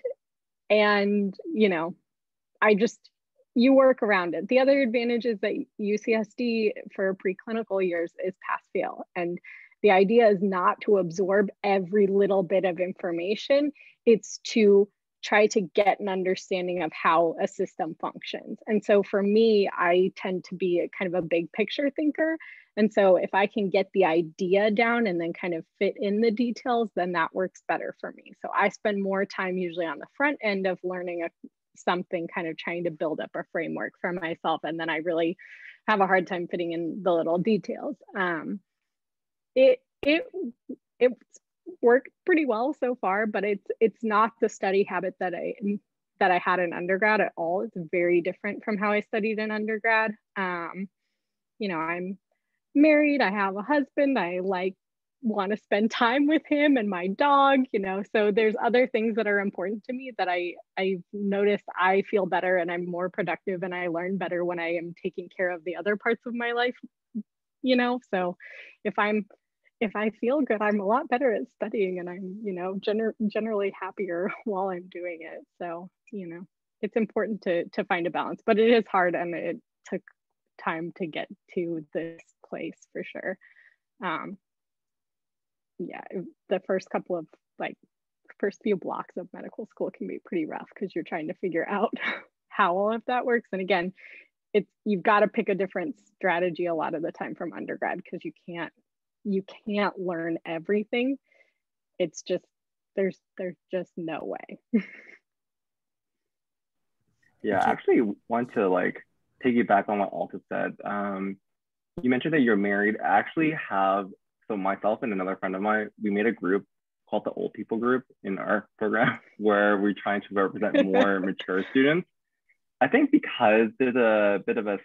you work around it. The other advantage is that UCSD for preclinical years is pass fail, and the idea is not to absorb every little bit of information. It's to try to get an understanding of how a system functions. And so for me, I tend to be a kind of a big picture thinker. And so if I can get the idea down and then kind of fit in the details, then that works better for me. So I spend more time usually on the front end of learning something, kind of trying to build up a framework for myself. And then I really have a hard time fitting in the little details. It's worked pretty well so far, but it's not the study habit that I had in undergrad at all. It's very different from how I studied in undergrad. I'm married, I have a husband, I want to spend time with him and my dog, so there's other things that are important to me that I've noticed I feel better and I'm more productive and I learn better when I am taking care of the other parts of my life, so if I feel good, I'm a lot better at studying, and I'm, generally happier while I'm doing it. So, it's important to find a balance, but it is hard, and it took time to get to this place for sure. Yeah, the first few blocks of medical school can be pretty rough because you're trying to figure out how all of that works. And again, you've got to pick a different strategy a lot of the time from undergrad, because you can't learn everything. It's just there's just no way. Yeah, I actually want to piggyback on what Alta said. You mentioned that you're married. I actually have, so myself and another friend of mine, we made a group called the Old People Group in our program where we're trying to represent more mature students. I think because there's a bit of a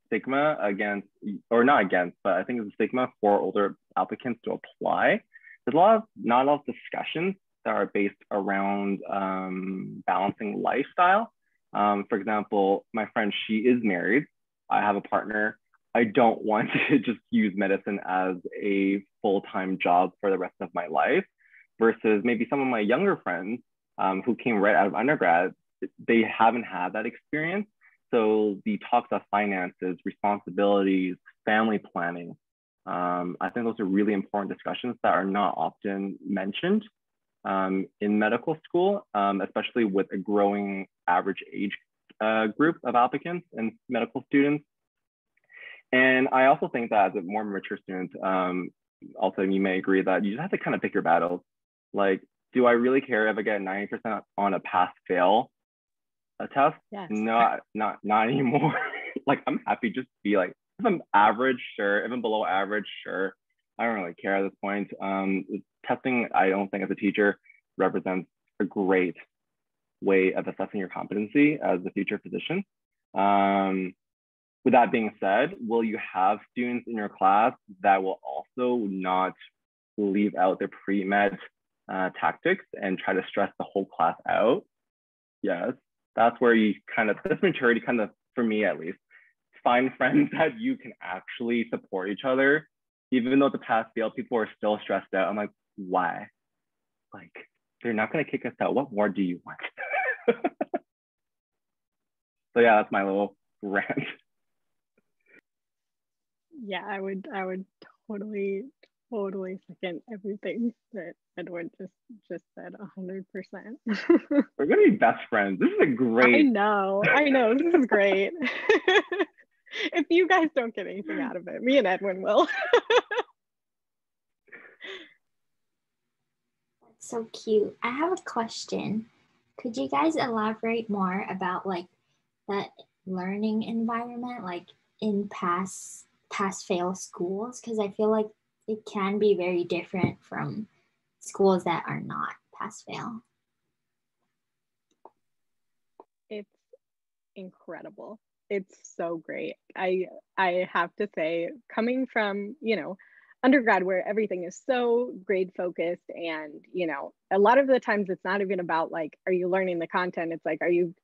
stigma against, or not against, but I think it's a stigma for older applicants to apply. There's not a lot of discussions that are based around balancing lifestyle. For example, my friend, she is married. I have a partner. I don't want to just use medicine as a full-time job for the rest of my life, versus maybe some of my younger friends who came right out of undergrad, they haven't had that experience. So the talks of finances, responsibilities, family planning, I think those are really important discussions that are not often mentioned in medical school, especially with a growing average age group of applicants and medical students. And I also think that as a more mature student, also you may agree that you just have to kind of pick your battles. Like, do I really care if I get 90% on a pass-fail test? Yes. No, not anymore. Like, I'm happy just to be like, if I'm average, sure. If I'm below average, sure. I don't really care at this point. Testing, I don't think as a teacher represents a great way of assessing your competency as a future physician. With that being said, will you have students in your class that will also not leave out their pre-med tactics and try to stress the whole class out? Yes, that's where you kind of, this maturity kind of, for me at least, find friends that you can actually support each other. Even though the pass fail, people are still stressed out. I'm like, why? Like, they're not gonna kick us out. What more do you want? So yeah, that's my little rant. Yeah, I would totally second everything that Edward just said 100%. We're gonna be best friends. This is a great. I know, this is great. If you guys don't get anything out of it, me and Edwin will. That's so cute. I have a question. Could you guys elaborate more about like that learning environment, like in pass-fail schools? Because I feel like it can be very different from schools that are not pass-fail. It's incredible. It's so great. I have to say, coming from, undergrad where everything is so grade focused, and, a lot of the times it's not even about like, are you learning the content? It's like, are you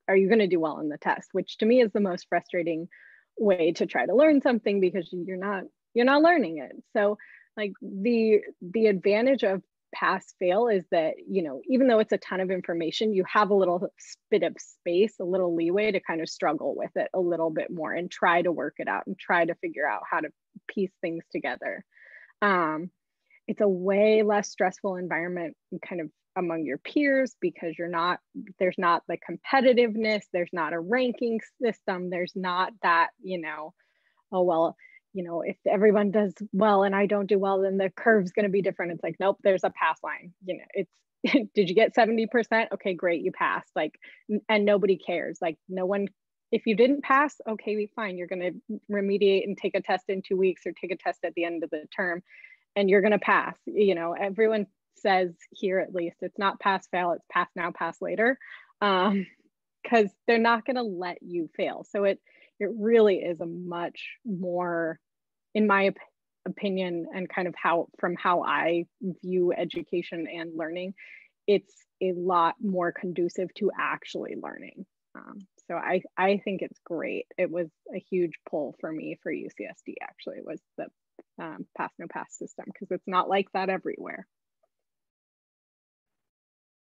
going to do well in the test, which to me is the most frustrating way to try to learn something, because you're not learning it. So like the advantage of pass fail is that, even though it's a ton of information, you have a little bit of space, a little leeway to kind of struggle with it a little bit more and try to work it out and try to figure out how to piece things together. It's a way less stressful environment kind of among your peers, because there's not the competitiveness, there's not a ranking system, there's not that, oh, well, if everyone does well and I don't do well, then the curve's going to be different. It's like, nope, there's a pass line. It's, did you get 70%? Okay, great, you passed. Like, and nobody cares. Like, no one, if you didn't pass, okay, fine. You're going to remediate and take a test in 2 weeks or take a test at the end of the term, and you're going to pass. Everyone says here, at least, it's not pass fail, it's pass now, pass later, because they're not going to let you fail. So it really is a much more, in my opinion, and kind of from how I view education and learning, it's a lot more conducive to actually learning. So I think it's great. It was a huge pull for me for UCSD, actually. It was the pass no pass system, because it's not like that everywhere.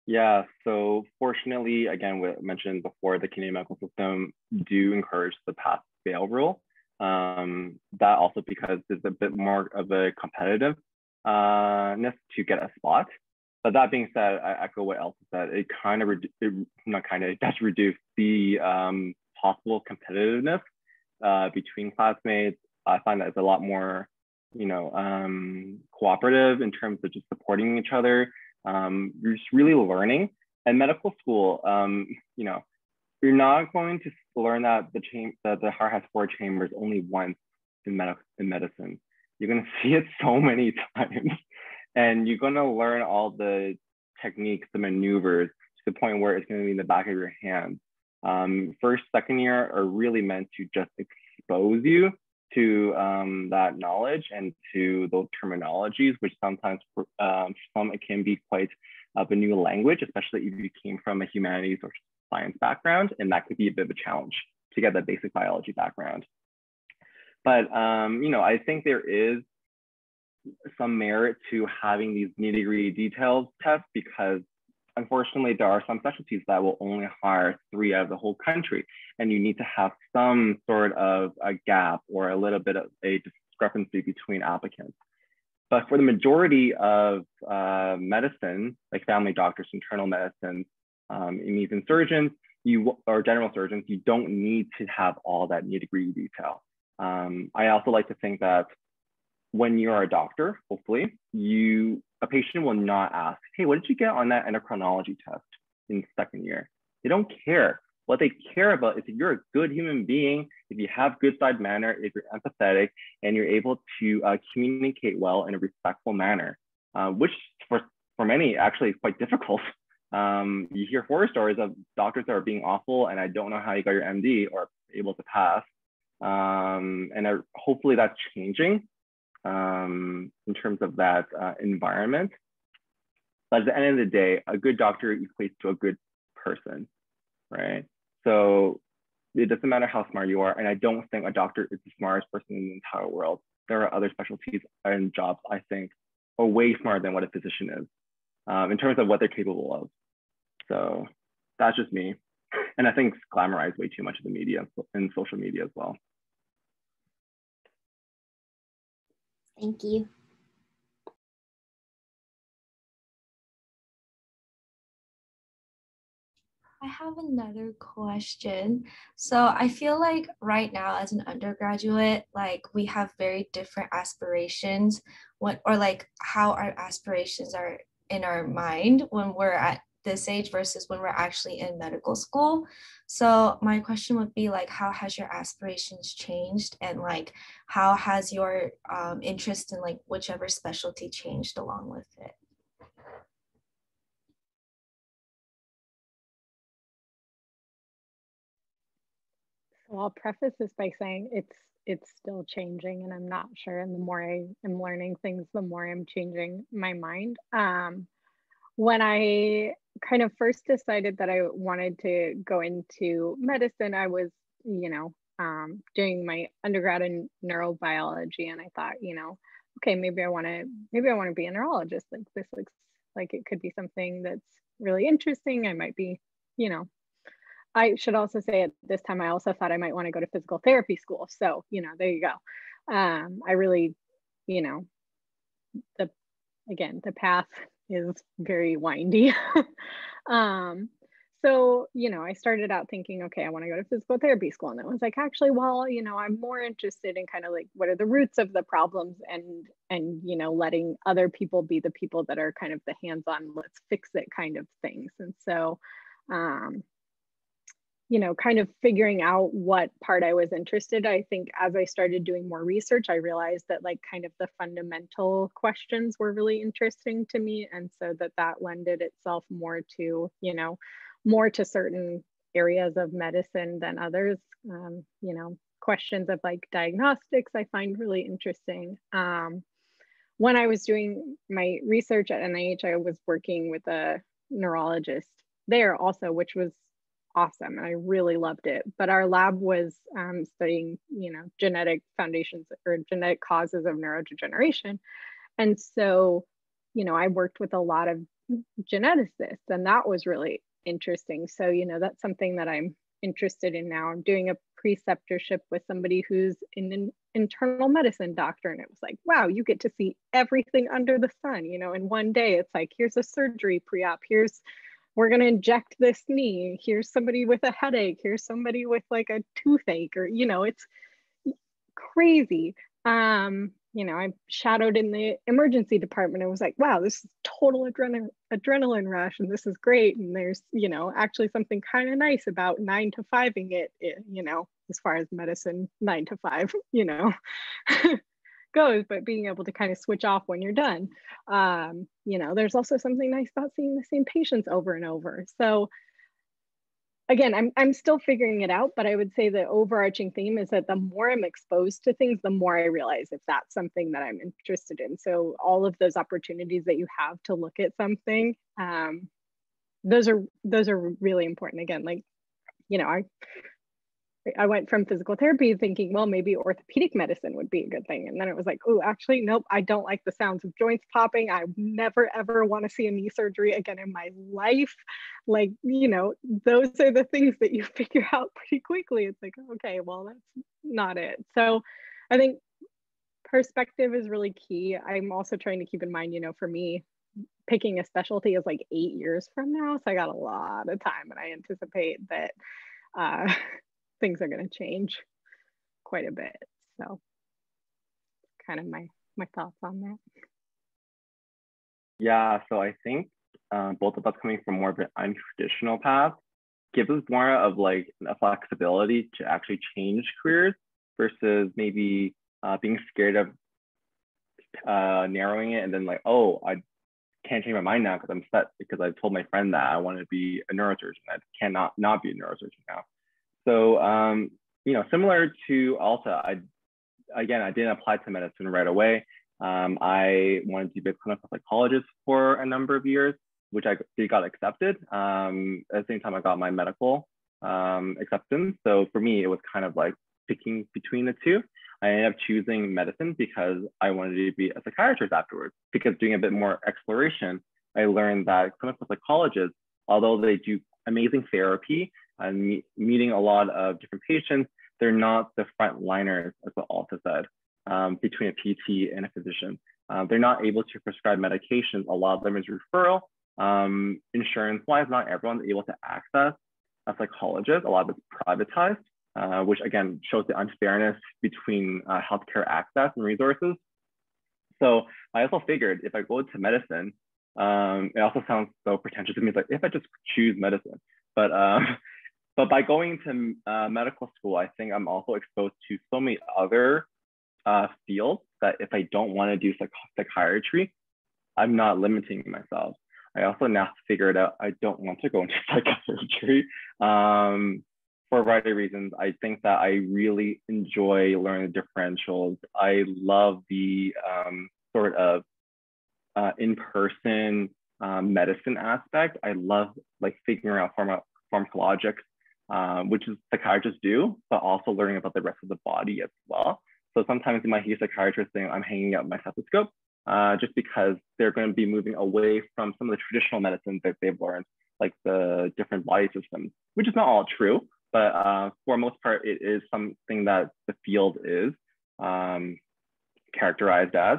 Yeah, so fortunately, again, what I mentioned before, the Canadian medical system do encourage the pass-fail rule. That also because there's a bit more of a competitiveness to get a spot. But that being said, I echo what Elsa said. It does reduce the possible competitiveness between classmates. I find that it's a lot more, cooperative in terms of just supporting each other. You're just really learning. And medical school, you're not going to learn that the heart has 4 chambers only once in medicine. You're going to see it so many times, and you're going to learn all the techniques, the maneuvers, to the point where it's going to be in the back of your hand. First, second year are really meant to just expose you to that knowledge and to those terminologies, which sometimes some it can be quite of a new language, especially if you came from a humanities or science background, and that could be a bit of a challenge to get that basic biology background. But, you know, I think there is some merit to having these nitty-gritty details tests, because unfortunately there are some specialties that will only hire 3 out of the whole country, and you need to have some sort of a gap or a little bit of a discrepancy between applicants. But for the majority of medicine, like family doctors, internal medicine, and even surgeons, or general surgeons, you don't need to have all that nitty-gritty detail. I also like to think that when you're a doctor, hopefully, a patient will not ask, hey, what did you get on that endocrinology test in 2nd year? They don't care. What they care about is if you're a good human being, if you have good side manner, if you're empathetic, and you're able to communicate well in a respectful manner, which for many actually is quite difficult. You hear horror stories of doctors that are being awful, and I don't know how you got your MD or able to pass. And hopefully that's changing in terms of that environment. But at the end of the day, a good doctor equates to a good person, right? So it doesn't matter how smart you are. And I don't think a doctor is the smartest person in the entire world. There are other specialties and jobs, I think, are way smarter than what a physician is in terms of what they're capable of. So that's just me. And I think it's glamorized way too much in the media and social media as well. Thank you. I have another question. So I feel like right now as an undergraduate, like we have very different aspirations, or like how our aspirations are in our mind when we're at this age versus when we're actually in medical school. So my question would be like, how has your aspirations changed, and like how has your interest in like whichever specialty changed along with it? So I'll preface this by saying it's still changing, and I'm not sure. And the more I am learning things, the more I'm changing my mind. When I kind of first decided that I wanted to go into medicine, I was, doing my undergrad in neurobiology, and I thought, okay, maybe I want to be a neurologist. Like this looks like it could be something that's really interesting. I might be, I should also say at this time, I also thought I might want to go to physical therapy school. So, there you go. I really, the path is very windy. So, I started out thinking, okay, I want to go to physical therapy school. And it was like, actually, well, I'm more interested in kind of like, what are the roots of the problems, and letting other people be the people that are kind of the hands-on, let's fix it kind of things. And so, kind of figuring out what part I was interested. I think as I started doing more research, I realized that like kind of the fundamental questions were really interesting to me. And so that lended itself more to, more to certain areas of medicine than others. Questions of like diagnostics, I find really interesting. When I was doing my research at NIH, I was working with a neurologist there also, which was awesome. And I really loved it. But our lab was studying, genetic foundations or genetic causes of neurodegeneration. And so, I worked with a lot of geneticists, and that was really interesting. So, that's something that I'm interested in now. I'm doing a preceptorship with somebody who's an internal medicine doctor. And it was like, wow, you get to see everything under the sun, in one day. It's like, here's a surgery pre-op, we're going to inject this knee. Here's somebody with a headache. Here's somebody with like a toothache, or, it's crazy. I shadowed in the emergency department. It was like, wow, this is total adrenaline rush, and this is great. And there's, actually something kind of nice about 9 to 5ing it, as far as medicine, 9 to 5, goes, but being able to kind of switch off when you're done. There's also something nice about seeing the same patients over and over. So again, I'm still figuring it out, but I would say the overarching theme is that the more I'm exposed to things, the more I realize if that's something that I'm interested in. So all of those opportunities that you have to look at something, those are really important. Again, like, I went from physical therapy thinking, well, maybe orthopedic medicine would be a good thing. And then it was like, oh, actually, nope, I don't like the sounds of joints popping. I never, ever want to see a knee surgery again in my life. Like, you know, those are the things that you figure out pretty quickly. It's like, okay, well, that's not it. So I think perspective is really key. I'm also trying to keep in mind, you know, for me, picking a specialty is like 8 years from now. So I got a lot of time, and I anticipate that things are going to change quite a bit. So kind of my thoughts on that. Yeah, so I think both of us coming from more of an untraditional path gives us more of like a flexibility to actually change careers versus maybe being scared of narrowing it and then like, oh, I can't change my mind now because I'm set because I told my friend that I want to be a neurosurgeon. I cannot not be a neurosurgeon now. So, you know, similar to Alta, I didn't apply to medicine right away. I wanted to be a clinical psychologist for a number of years, which I got accepted. At the same time, I got my medical acceptance. So for me, it was kind of like picking between the two. I ended up choosing medicine because I wanted to be a psychiatrist afterwards. Because doing a bit more exploration, I learned that clinical psychologists, although they do amazing therapy and meeting a lot of different patients, they're not the frontliners, as what Alta said, between a PT and a physician. They're not able to prescribe medications. A lot of them is referral. Insurance-wise, not everyone's able to access a psychologist. A lot of it's privatized, which again shows the unfairness between healthcare access and resources. So I also figured if I go to medicine, it also sounds so pretentious to me. It's like if I just choose medicine, but by going to medical school, I think I'm also exposed to so many other fields that if I don't want to do psychiatry, I'm not limiting myself. I also now figured out I don't want to go into psychiatry for a variety of reasons. I think that I really enjoy learning the differentials. I love the sort of in-person medicine aspect. I love like figuring out pharmacologics, which is psychiatrists do, but also learning about the rest of the body as well. So sometimes you might hear psychiatrists saying, I'm hanging out my stethoscope, just because they're going to be moving away from some of the traditional medicines that they've learned, like the different body systems, which is not all true, but for most part, it is something that the field is characterized as.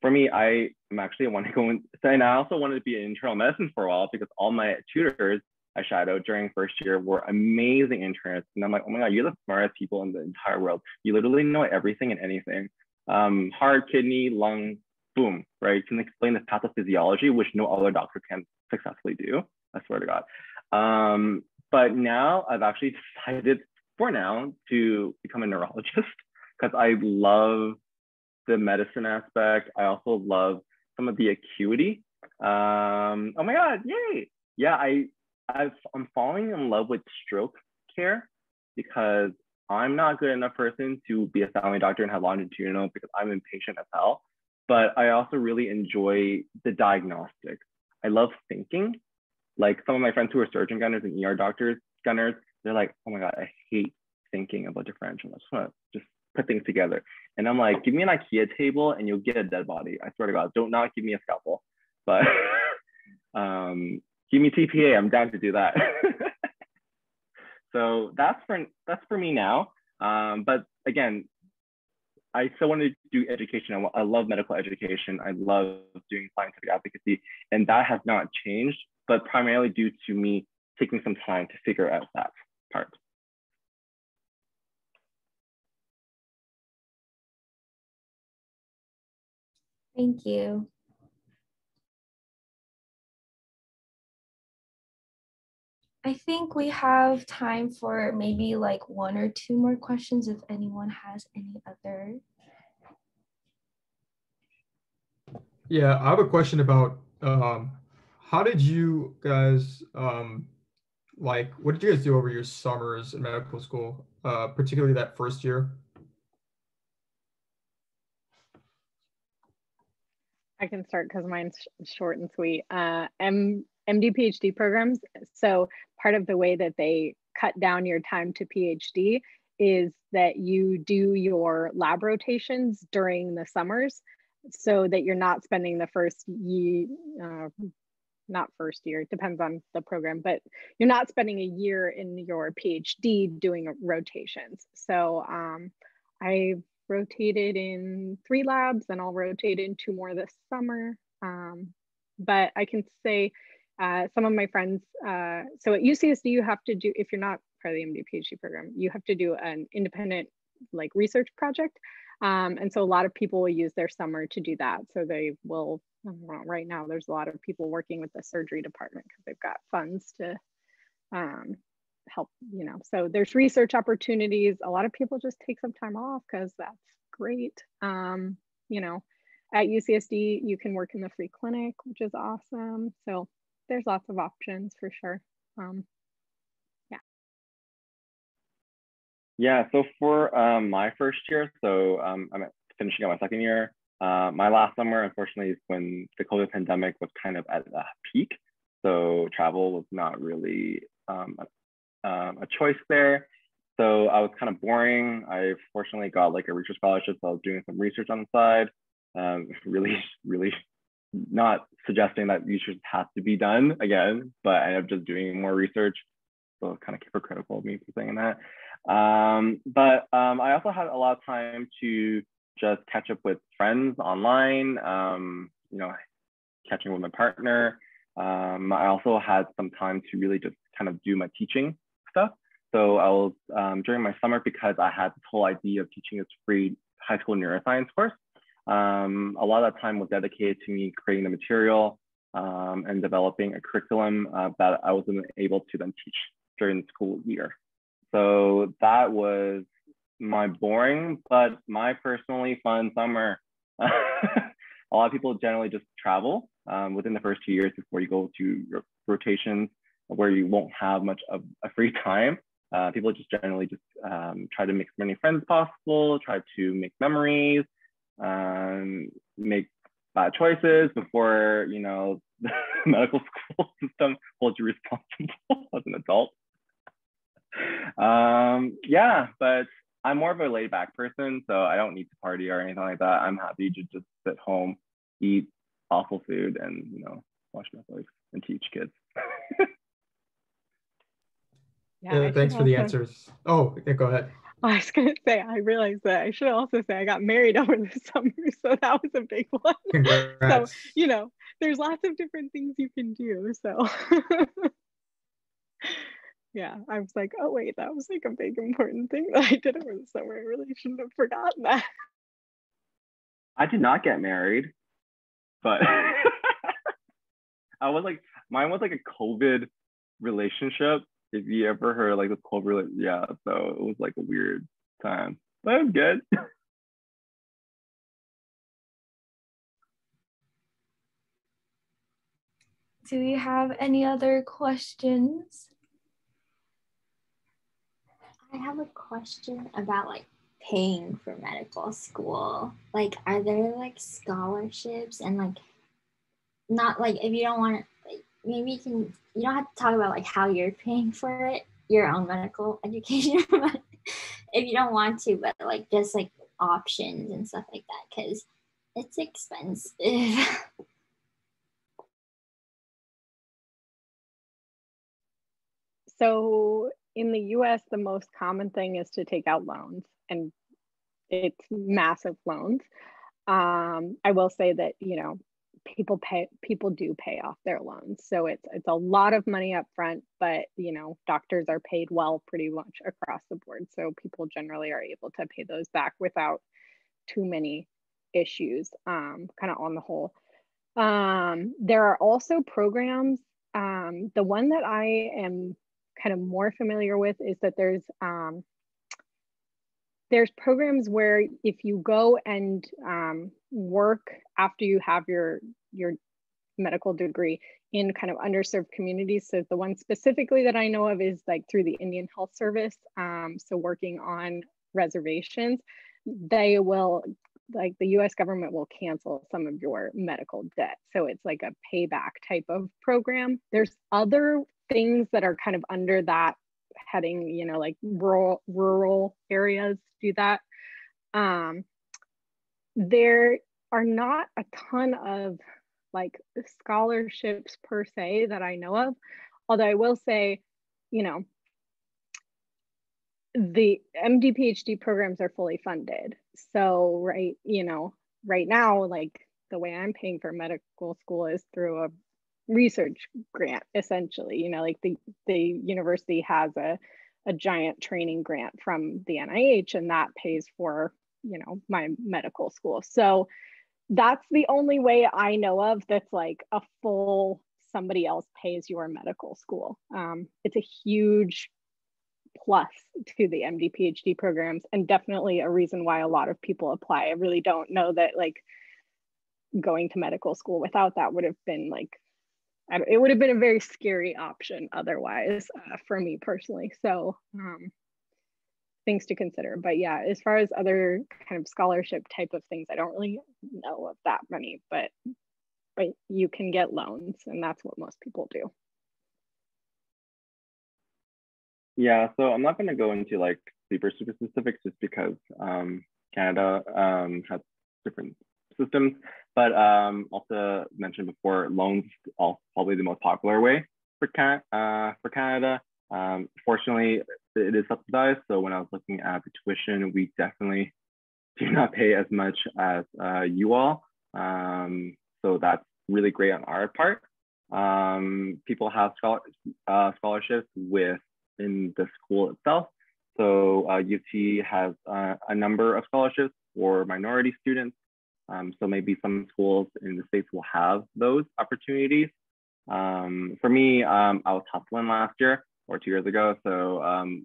For me, I am actually want to go in, and I also wanted to be in internal medicine for a while because all my tutors I shadowed during first year were amazing internists. And I'm like, oh my God, you're the smartest people in the entire world. You literally know everything and anything. Heart, kidney, lung, boom, right? You can explain the pathophysiology, which no other doctor can successfully do. I swear to God. But now I've actually decided for now to become a neurologist because I love the medicine aspect. I also love some of the acuity. Oh my God, yay. Yeah, I'm falling in love with stroke care because I'm not good enough person to be a family doctor and have longitudinal because I'm impatient as hell. But I also really enjoy the diagnostics. I love thinking. Like some of my friends who are surgeon gunners and ER doctors gunners, they're like, oh my God, I hate thinking about differential. I just want to just put things together. And I'm like, give me an IKEA table and you'll get a dead body. I swear to God, don't not give me a scalpel. But give me TPA, I'm down to do that. So that's for me now. But again, I still want to do education. I love medical education. I love doing scientific advocacy, and that has not changed, but primarily due to me taking some time to figure out that part. Thank you. I think we have time for maybe like 1 or 2 more questions if anyone has any other. Yeah, I have a question about how did you guys what did you guys do over your summers in medical school, particularly that first year? I can start because mine's short and sweet. MD PhD programs. So part of the way that they cut down your time to PhD is that you do your lab rotations during the summers so that you're not spending the first year, not first year, it depends on the program, but you're not spending a year in your PhD doing rotations. So I rotated in 3 labs and I'll rotate in 2 more this summer. But I can say some of my friends, so at UCSD you have to do, if you're not part of the MD PhD program, you have to do an independent like research project. And so a lot of people will use their summer to do that. So they will, well, right now there's a lot of people working with the surgery department because they've got funds to help, you know. So there's research opportunities. A lot of people just take some time off because that's great. You know, at UCSD, you can work in the free clinic, which is awesome. So there's lots of options for sure. Yeah, so for my first year, so I'm finishing up my second year. My last summer, unfortunately, is when the COVID pandemic was kind of at a peak. So travel was not really a choice there. So I was kind of boring. I fortunately got like a research scholarship, so I was doing some research on the side. Really not suggesting that research has to be done again, but I ended up just doing more research. So kind of hypocritical of me for saying that. But I also had a lot of time to just catch up with friends online, you know, catching with my partner. I also had some time to really just kind of do my teaching stuff. So I was, during my summer, because I had this whole idea of teaching this free high school neuroscience course, a lot of that time was dedicated to me creating the material and developing a curriculum that I was able to then teach during the school year. So that was my boring, but my personally fun summer. A lot of people generally just travel within the first 2 years before you go to your rotations where you won't have much of a free time. People just generally just try to make as many friends as possible, try to make memories, make bad choices before, you know, the medical school system holds you responsible as an adult. Yeah, but I'm more of a laid back person, so I don't need to party or anything like that. I'm happy to just sit home, eat awful food, and, you know, watch Netflix and teach kids. Yeah, thanks for the answers. Oh, yeah, go ahead. I was gonna say, I realized that I should also say I got married over the summer, so that was a big one. Congrats. So, you know, there's lots of different things you can do, so. Yeah, I was like, oh wait, that was like a big important thing that I did over the summer. I really shouldn't have forgotten that. I did not get married, but I was like, mine was like a COVID relationship. If you ever heard like the COVID, yeah, so it was like a weird time, but it was good. Do we have any other questions? I have a question about like paying for medical school. Like, are there like scholarships and like, not like if you don't want to, like, maybe you don't have to talk about like how you're paying for it, your own medical education, but if you don't want to, but like just like options and stuff like that, because it's expensive. So in the US, the most common thing is to take out loans, and it's massive loans. I will say that, you know, people do pay off their loans. So it's a lot of money up front, but, you know, doctors are paid well pretty much across the board. So people generally are able to pay those back without too many issues, kind of on the whole. There are also programs. The one that I am kind of more familiar with is that there's programs where if you go and work after you have your medical degree in kind of underserved communities. So the one specifically that I know of is like through the Indian Health Service. So working on reservations, they will, like the US government will cancel some of your medical debt. So it's like a payback type of program. There's other things that are kind of under that heading, you know, like rural areas do that. There are not a ton of like scholarships per se that I know of, although I will say, you know, the MD PhD programs are fully funded. So right now, like the way I'm paying for medical school is through a research grant, essentially. You know, like the university has a giant training grant from the NIH, and that pays for, you know, my medical school. So that's the only way I know of that's like a full somebody else pays your medical school. It's a huge plus to the MD PhD programs, and definitely a reason why a lot of people apply. I really don't know that like going to medical school without that would have been like, it would have been a very scary option otherwise for me personally. So things to consider. But yeah, as far as other kind of scholarship type of things, I don't really know of that many, but you can get loans, and that's what most people do. Yeah, so I'm not going to go into like super specifics just because Canada has different systems, but also mentioned before, loans are probably the most popular way for Canada. Fortunately, it is subsidized. So when I was looking at the tuition, we definitely do not pay as much as you all. So that's really great on our part. People have scholarships in the school itself. So UT has a number of scholarships for minority students. So maybe some schools in the States will have those opportunities. For me, I was hustling last year or 2 years ago. So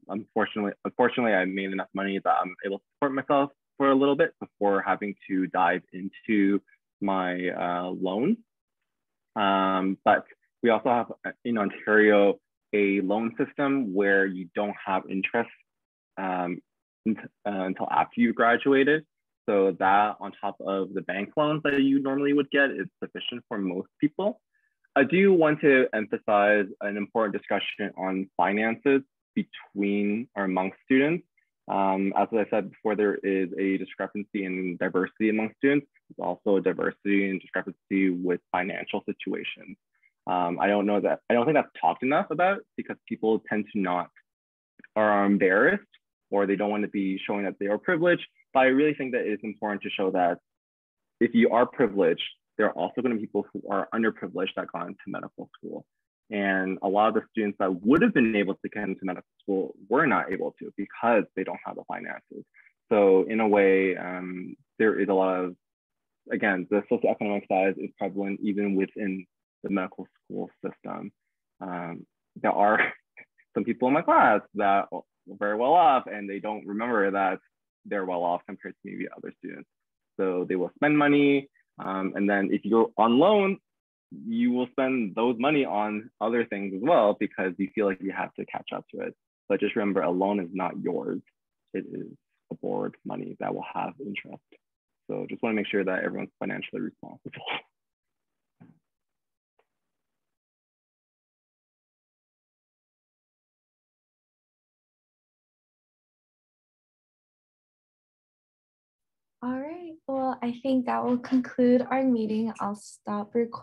unfortunately, I made enough money that I'm able to support myself for a little bit before having to dive into my loans. But we also have in Ontario a loan system where you don't have interest until after you graduated. So that on top of the bank loans that you normally would get is sufficient for most people. I do want to emphasize an important discussion on finances between or among students. As I said before, there is a discrepancy in diversity among students. There's also a diversity and discrepancy with financial situations. I don't think that's talked enough about because people tend to not, or are embarrassed, or they don't want to be showing that they are privileged. But I really think that it is important to show that if you are privileged, there are also going to be people who are underprivileged that got into medical school. And a lot of the students that would have been able to get into medical school were not able to because they don't have the finances. So in a way, there is a lot of, again, the socioeconomic side is prevalent even within the medical school system. There are some people in my class that are very well off and they don't remember that they're well off compared to maybe other students. So they will spend money, and then if you go on loan, you will spend those money on other things as well because you feel like you have to catch up to it. But just remember, a loan is not yours. It is a board money that will have interest. So just want to make sure that everyone's financially responsible. All right, well, I think that will conclude our meeting. I'll stop recording.